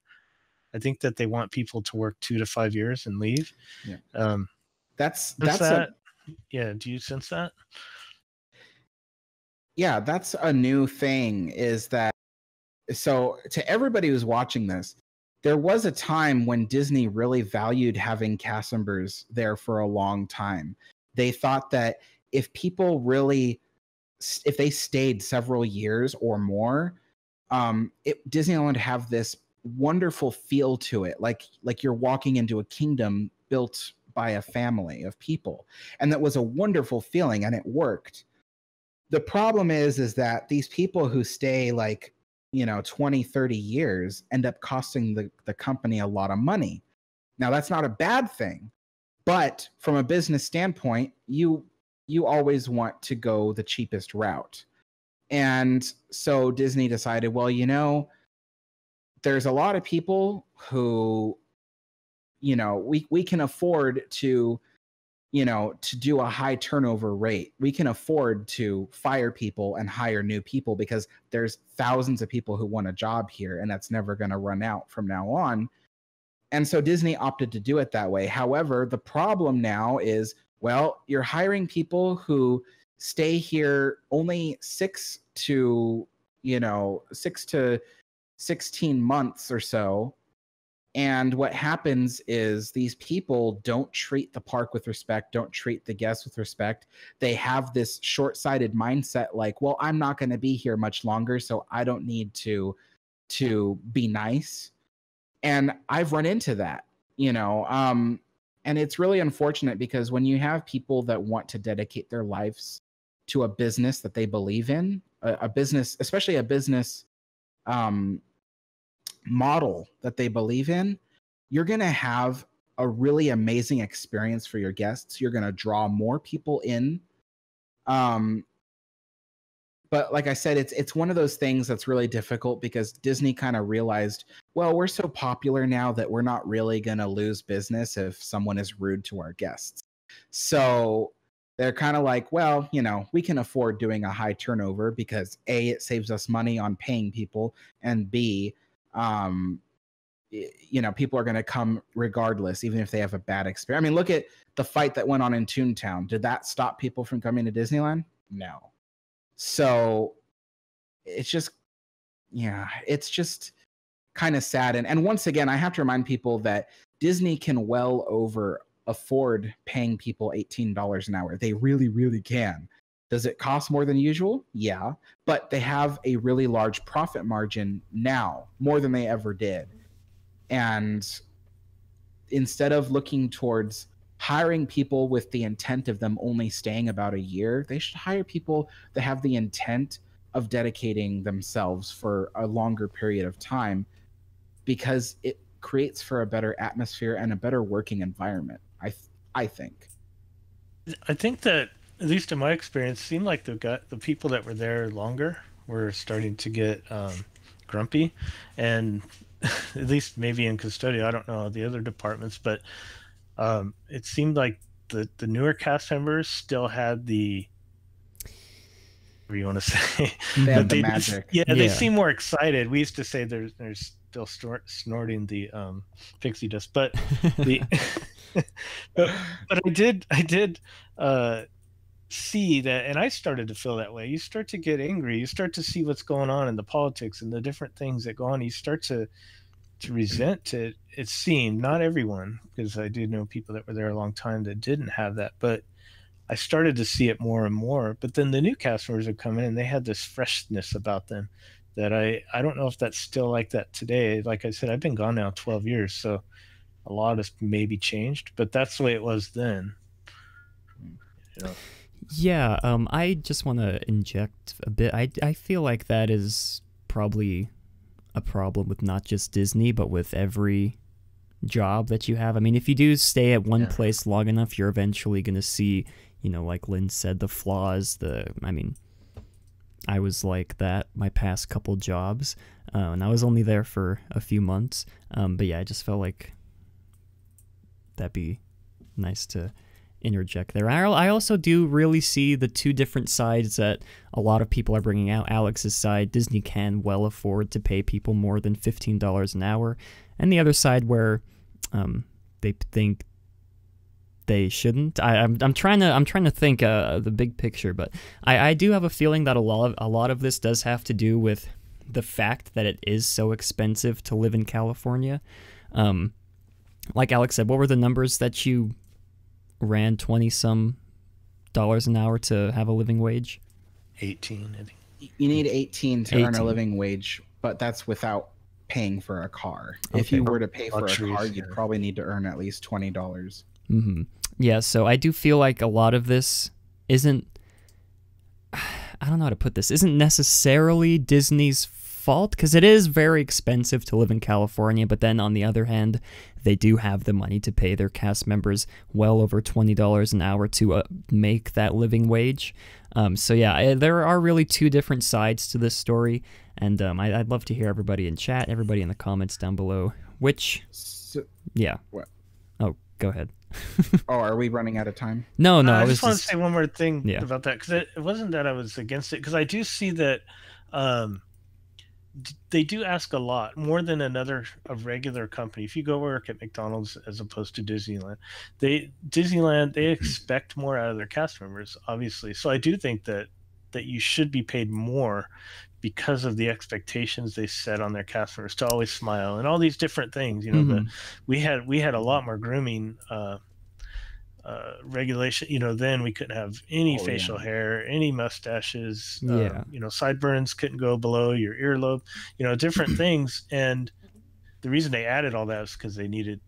I think that they want people to work 2 to 5 years and leave. Yeah. That's yeah. Do you sense that? Yeah, that's a new thing, is that, so to everybody who's watching this, there was a time when Disney really valued having cast members there for a long time. They thought that if they stayed several years or more, Disneyland would have this wonderful feel to it, like you're walking into a kingdom built by a family of people. And that was a wonderful feeling, and it worked. The problem is that these people who stay, like, you know, 20, 30 years end up costing the company a lot of money. Now, that's not a bad thing, but from a business standpoint, you always want to go the cheapest route. And so Disney decided, well, you know, there's a lot of people who, you know, we can afford to, you know, to do a high turnover rate. We can afford to fire people and hire new people because there's thousands of people who want a job here, and that's never going to run out from now on. And so Disney opted to do it that way. However, the problem now is, well, you're hiring people who stay here only 6 to 16 months or so. And what happens is these people don't treat the park with respect, don't treat the guests with respect. They have this short-sighted mindset, like, well, I'm not going to be here much longer, so I don't need to be nice. And I've run into that, you know, and it's really unfortunate, because when you have people that want to dedicate their lives to a business that they believe in, a business, especially a business model that they believe in, you're going to have a really amazing experience for your guests. You're going to draw more people in. But like I said, it's one of those things that's really difficult, because Disney kind of realized, well, we're so popular now that we're not really going to lose business if someone is rude to our guests. So they're kind of like, well, you know, we can afford doing a high turnover because A, it saves us money on paying people, and B, you know, people are going to come regardless, even if they have a bad experience. I mean, look at the fight that went on in Toontown. Did that stop people from coming to Disneyland? No. So it's just, yeah, it's just kind of sad. And once again, I have to remind people that Disney can well afford paying people $18 an hour. They really, really can. Does it cost more than usual? Yeah, but they have a really large profit margin now, more than they ever did. And instead of looking towards hiring people with the intent of them only staying about a year, they should hire people that have the intent of dedicating themselves for a longer period of time, because it creates for a better atmosphere and a better working environment, I think. I think that, at least in my experience, it seemed like the people that were there longer were starting to get grumpy, and at least maybe in custodial, I don't know the other departments, but It seemed like the newer cast members still had the, what do you want to say? They had the They magic. they seem more excited. We used to say they're still snorting the pixie dust, but the but I did see that, and I started to feel that way. You start to get angry. You start to see what's going on in the politics and the different things that go on. You start to resent it. It seemed, not everyone, because I do know people that were there a long time that didn't have that, but I started to see it more and more. But then the new cast members would come in and they had this freshness about them that I don't know if that's still like that today. Like I said, I've been gone now 12 years, so a lot has maybe changed, but that's the way it was then. You know? Yeah, I just want to inject a bit. I feel like that is probably a problem with not just Disney, but with every job that you have. I mean, if you do stay at one place long enough, you're eventually going to see, you know, like Lynn said, the flaws. I mean, I was like that my past couple jobs, and I was only there for a few months. But yeah, I just felt like that'd be nice to interject there. I also do really see the two different sides that a lot of people are bringing out. Alex's side, Disney can well afford to pay people more than $15 an hour, and the other side where they think they shouldn't. I'm trying to think the big picture, but I do have a feeling that a lot of this does have to do with the fact that it is so expensive to live in California. Like Alex said, what were the numbers that you ran? 20-some dollars an hour to have a living wage? 18, I think. You need 18 to earn a living wage, but that's without paying for a car. Okay. If you were to pay for a car, you'd probably need to earn at least $20. Mm-hmm. Yeah, so I do feel like a lot of this isn't, I don't know how to put this, isn't necessarily Disney's fault, because it is very expensive to live in California, but then on the other hand, they do have the money to pay their cast members well over $20 an hour to make that living wage. So yeah, there are really two different sides to this story, and I'd love to hear everybody in chat, everybody in the comments down below. Yeah. What? Oh, go ahead. Oh, are we running out of time? No, I just want to say one more thing about that, because it wasn't that I was against it, because I do see that they do ask a lot more than a regular company. If you go work at McDonald's as opposed to Disneyland, they expect more out of their cast members, obviously. So I do think that you should be paid more because of the expectations they set on their cast members to always smile and all these different things. You know, we had a lot more grooming regulation. You know, then we couldn't have any facial hair, any mustaches. You know, sideburns couldn't go below your earlobe. You know, different things. And the reason they added all that is because they needed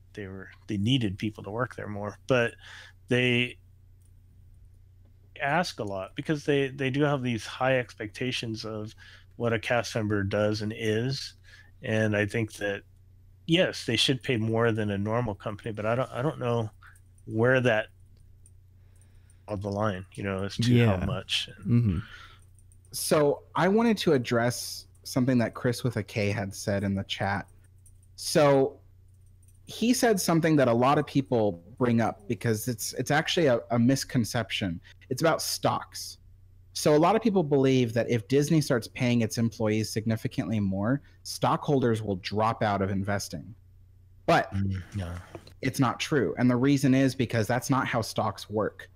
people to work there more. But they ask a lot because they do have these high expectations of what a cast member does and is. And I think that yes, they should pay more than a normal company, but I don't know where that of the line, you know, as to how much. So I wanted to address something that Chris with a K had said in the chat. So he said something that a lot of people bring up because it's actually a misconception. It's about stocks. So a lot of people believe that if Disney starts paying its employees significantly more, stockholders will drop out of investing. But it's not true. And the reason is because that's not how stocks work.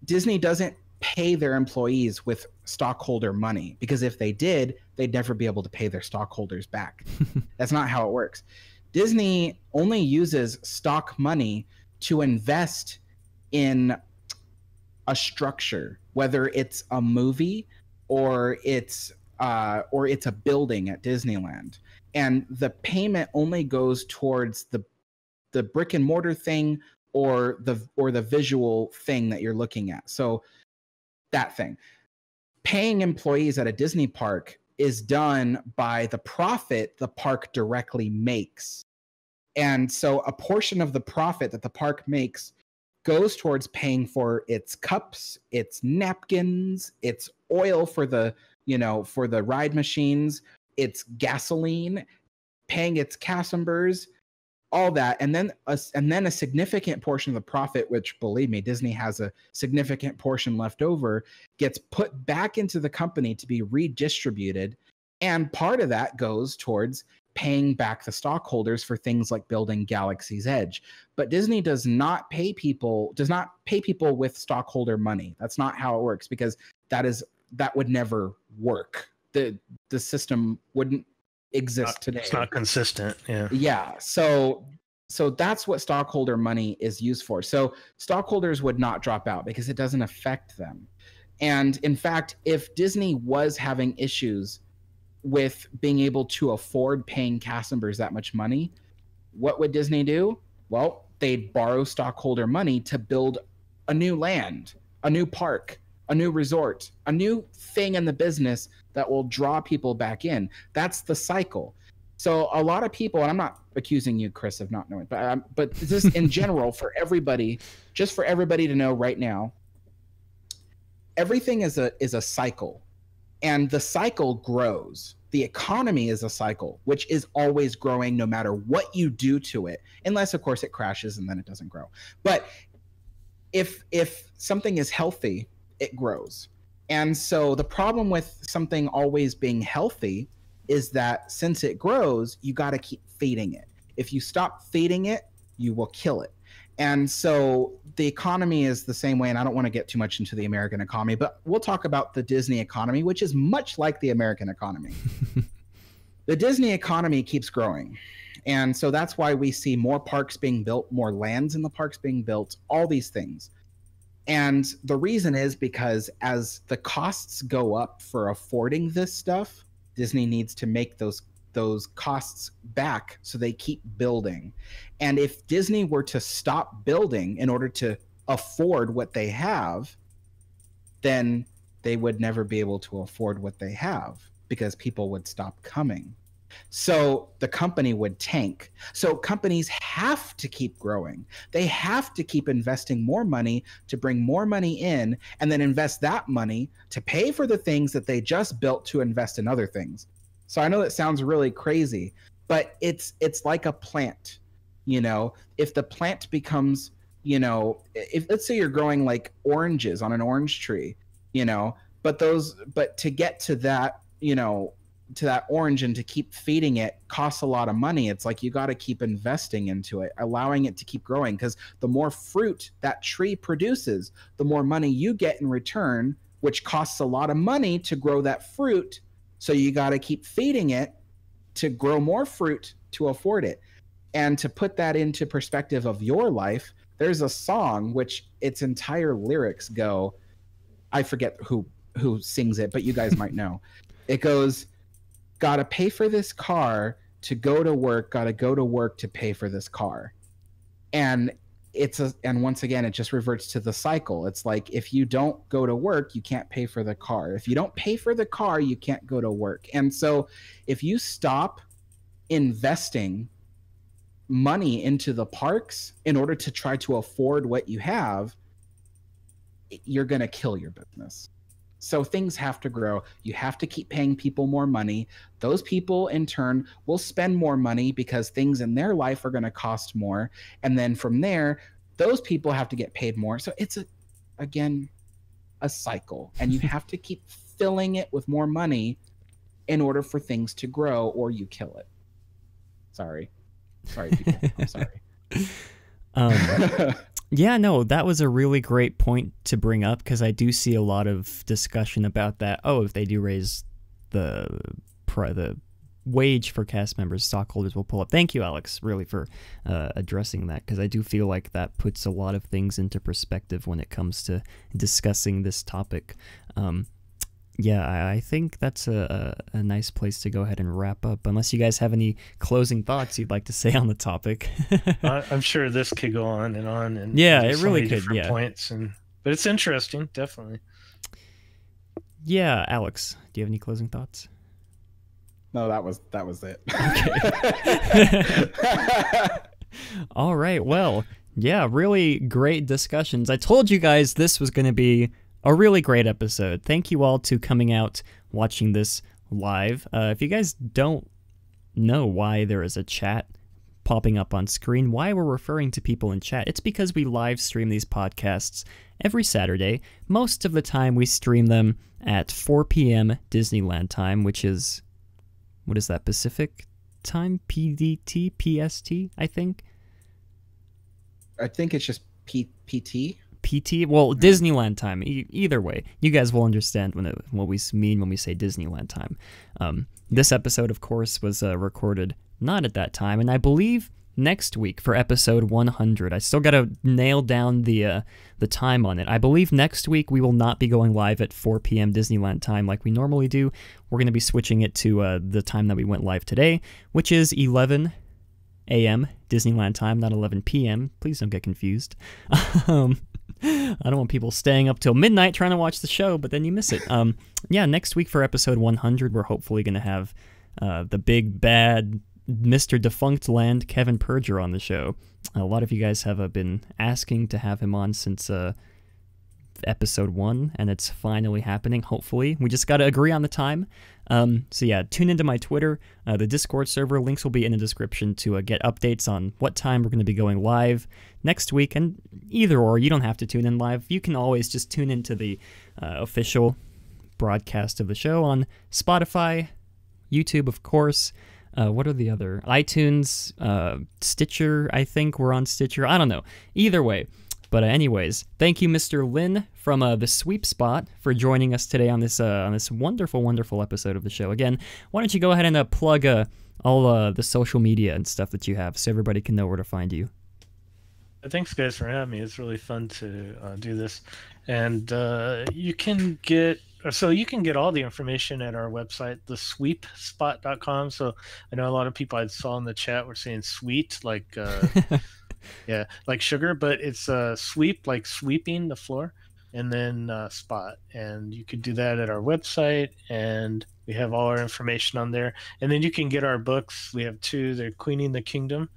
Disney doesn't pay their employees with stockholder money, because if they did, they'd never be able to pay their stockholders back. That's not how it works. Disney only uses stock money to invest in a structure, whether it's a movie or it's a building at Disneyland. And the payment only goes towards the brick and mortar thing or the visual thing that you're looking at. So that thing. Paying employees at a Disney park is done by the profit the park directly makes. And so a portion of the profit that the park makes goes towards paying for its cups, its napkins, its oil for the ride machines, its gasoline, paying its cast members, all that, and then a significant portion of the profit, which, believe me, Disney has a significant portion left over, gets put back into the company to be redistributed, and part of that goes towards paying back the stockholders for things like building Galaxy's Edge. But Disney does not pay people with stockholder money. That's not how it works, because that would never work. The system wouldn't exist today. It's not consistent. Yeah. So that's what stockholder money is used for. So stockholders would not drop out because it doesn't affect them. And in fact, if Disney was having issues with being able to afford paying cast members that much money, what would Disney do? Well, they'd borrow stockholder money to build a new land, a new park, a new resort, a new thing in the business that will draw people back in. That's the cycle. So a lot of people, and I'm not accusing you, Chris, of not knowing, but this in general for everybody, just for everybody to know right now, everything is a cycle, and the cycle grows. The economy is a cycle, which is always growing no matter what you do to it, unless of course it crashes and then it doesn't grow. But if something is healthy, it grows. And so the problem with something always being healthy is that since it grows, you got to keep feeding it. If you stop feeding it, you will kill it. And so the economy is the same way, and I don't want to get too much into the American economy, but we'll talk about the Disney economy, which is much like the American economy. The Disney economy keeps growing. And so that's why we see more parks being built, more lands in the parks being built, all these things. And the reason is because as the costs go up for affording this stuff, Disney needs to make those costs back so they keep building. And if Disney were to stop building in order to afford what they have, then they would never be able to afford what they have because people would stop coming. So the company would tank. So companies have to keep growing. They have to keep investing more money to bring more money in, and then invest that money to pay for the things that they just built to invest in other things. So I know that sounds really crazy, but it's like a plant. You know, if the plant becomes, you know, if let's say you're growing like oranges on an orange tree, you know, but to get to that, you know, to that orange and to keep feeding it costs a lot of money. It's like you got to keep investing into it, allowing it to keep growing, because the more fruit that tree produces, the more money you get in return, which costs a lot of money to grow that fruit. So you got to keep feeding it to grow more fruit to afford it. And to put that into perspective of your life, there's a song which its entire lyrics go, I forget who sings it, but you guys might know. It goes, gotta pay for this car to go to work, gotta go to work to pay for this car. And and once again, it just reverts to the cycle. It's like, if you don't go to work, you can't pay for the car. If you don't pay for the car, you can't go to work. And so if you stop investing money into the parks in order to try to afford what you have, you're going to kill your business. So things have to grow. You have to keep paying people more money. Those people in turn will spend more money because things in their life are going to cost more. And then from there, those people have to get paid more. So it's again, a cycle, and you have to keep filling it with more money in order for things to grow, or you kill it. Sorry people. I'm sorry. Yeah, no, that was a really great point to bring up, because I do see a lot of discussion about that. Oh, if they do raise the wage for cast members, stockholders will pull up. Thank you, Alex, really, for addressing that, because I do feel like that puts a lot of things into perspective when it comes to discussing this topic. Yeah, I think that's a nice place to go ahead and wrap up, unless you guys have any closing thoughts you'd like to say on the topic. I'm sure this could go on, and yeah, it really could. Yeah, points, but it's interesting, definitely. Yeah, Alex, do you have any closing thoughts? No, that was it. Okay. All right. Well, yeah, really great discussions. I told you guys this was going to be a really great episode. Thank you all to coming out, watching this live. If you guys don't know why there is a chat popping up on screen, why we're referring to people in chat. It's because we live stream these podcasts every Saturday. Most of the time we stream them at 4 p.m. Disneyland time, which is, what is that, Pacific time? PDT? PST, I think? I think it's just PT. PT? Well, Disneyland time. Either way, you guys will understand what we mean when we say Disneyland time. This episode, of course, was recorded not at that time, and I believe next week for episode 100. I still got to nail down the time on it. I believe next week we will not be going live at 4 p.m. Disneyland time like we normally do. We're going to be switching it to the time that we went live today, which is 11 a.m. Disneyland time, not 11 p.m. Please don't get confused. I don't want people staying up till midnight trying to watch the show, but then you miss it. Yeah, next week for episode 100, we're hopefully going to have the big bad Mr. Defunct Land, Kevin Perger, on the show. A lot of you guys have been asking to have him on since episode 1, and it's finally happening, hopefully. We just got to agree on the time. So yeah, tune into my Twitter. The Discord server links will be in the description to get updates on what time we're going to be going live next week. And either or, you don't have to tune in live. You can always just tune into the official broadcast of the show on Spotify, YouTube, of course. What are the other? iTunes, Stitcher, I think we're on Stitcher. I don't know. Either way. But anyways, thank you, Mr. Lynn from the Sweep Spot, for joining us today on this wonderful, wonderful episode of the show. Again, why don't you go ahead and plug all the social media and stuff that you have so everybody can know where to find you. Thanks, guys, for having me. It's really fun to do this. And you can get all the information at our website, thesweepspot.com. So I know a lot of people I saw in the chat were saying sweet, like... yeah, like sugar, but it's sweep, like sweeping the floor, and then spot. And you could do that at our website, and we have all our information on there. And then you can get our books. We have 2. They're Queening the Kingdom,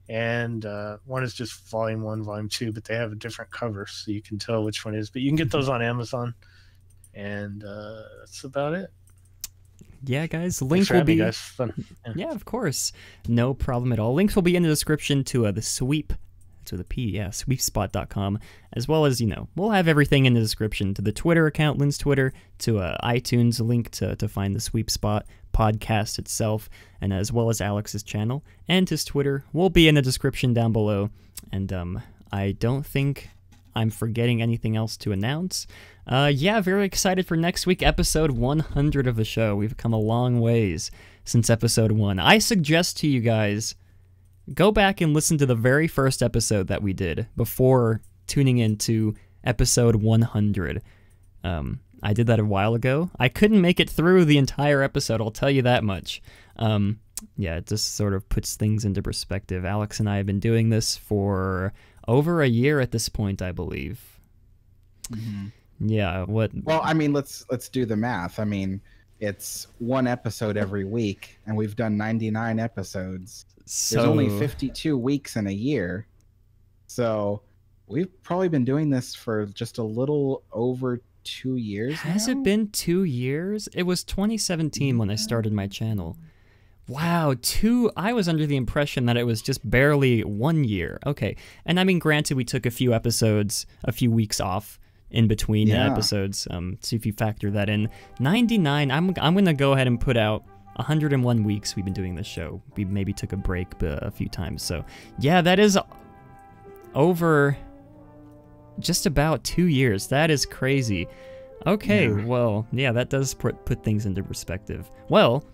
and one is just volume 1, volume 2, but they have a different cover, so you can tell which one is. But you can get those on Amazon, and that's about it. Yeah, guys, link will be... Guys. Fun. Yeah, of course. No problem at all. Links will be in the description to the Sweep, to the P, yeah, sweepspot.com, as well as, we'll have everything in the description to the Twitter account, Lynn's Twitter, to iTunes, link to find the Sweep Spot podcast itself, and as well as Alex's channel, and his Twitter will be in the description down below. And I don't think I'm forgetting anything else to announce. Yeah, very excited for next week, episode 100 of the show. We've come a long ways since episode 1. I suggest to you guys, go back and listen to the very first episode that we did before tuning into episode 100. I did that a while ago. I couldn't make it through the entire episode, I'll tell you that much. Yeah, it just sort of puts things into perspective. Alex and I have been doing this for over a year at this point, I believe. Mm-hmm. Yeah, what? Well, I mean, let's do the math. I mean, it's one episode every week, and we've done 99 episodes. So... There's only 52 weeks in a year. So we've probably been doing this for just a little over 2 years Has now? it been 2 years? It was 2017 when I started my channel. Wow, I was under the impression that it was just barely 1 year. Okay, and I mean, granted, we took a few weeks off in between episodes, so if you factor that in, 99, I'm going to go ahead and put out 101 weeks we've been doing this show. We maybe took a break a few times, so yeah, that is over just about 2 years. That is crazy. Okay, well, yeah, that does put things into perspective. Well,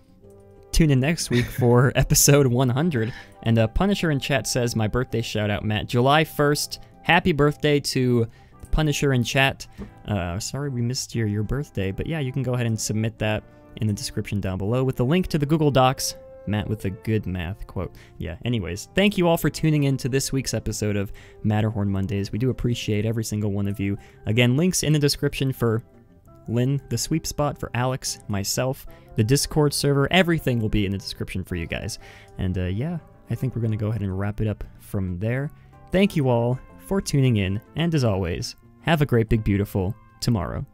tune in next week for episode 100. And Punisher in chat says, my birthday shout out, Matt. July 1st. Happy birthday to Punisher in chat. Sorry we missed your birthday, but yeah, you can go ahead and submit that in the description down below with the link to the Google Docs. Matt with a good math quote. Yeah, anyways, thank you all for tuning in to this week's episode of Matterhorn Mondays. We do appreciate every single one of you. Again, links in the description for Lynn, the Sweep Spot, for Alex, myself, the Discord server. Everything will be in the description for you guys. And yeah, I think we're going to go ahead and wrap it up from there. Thank you all for tuning in, and as always, have a great, big, beautiful tomorrow.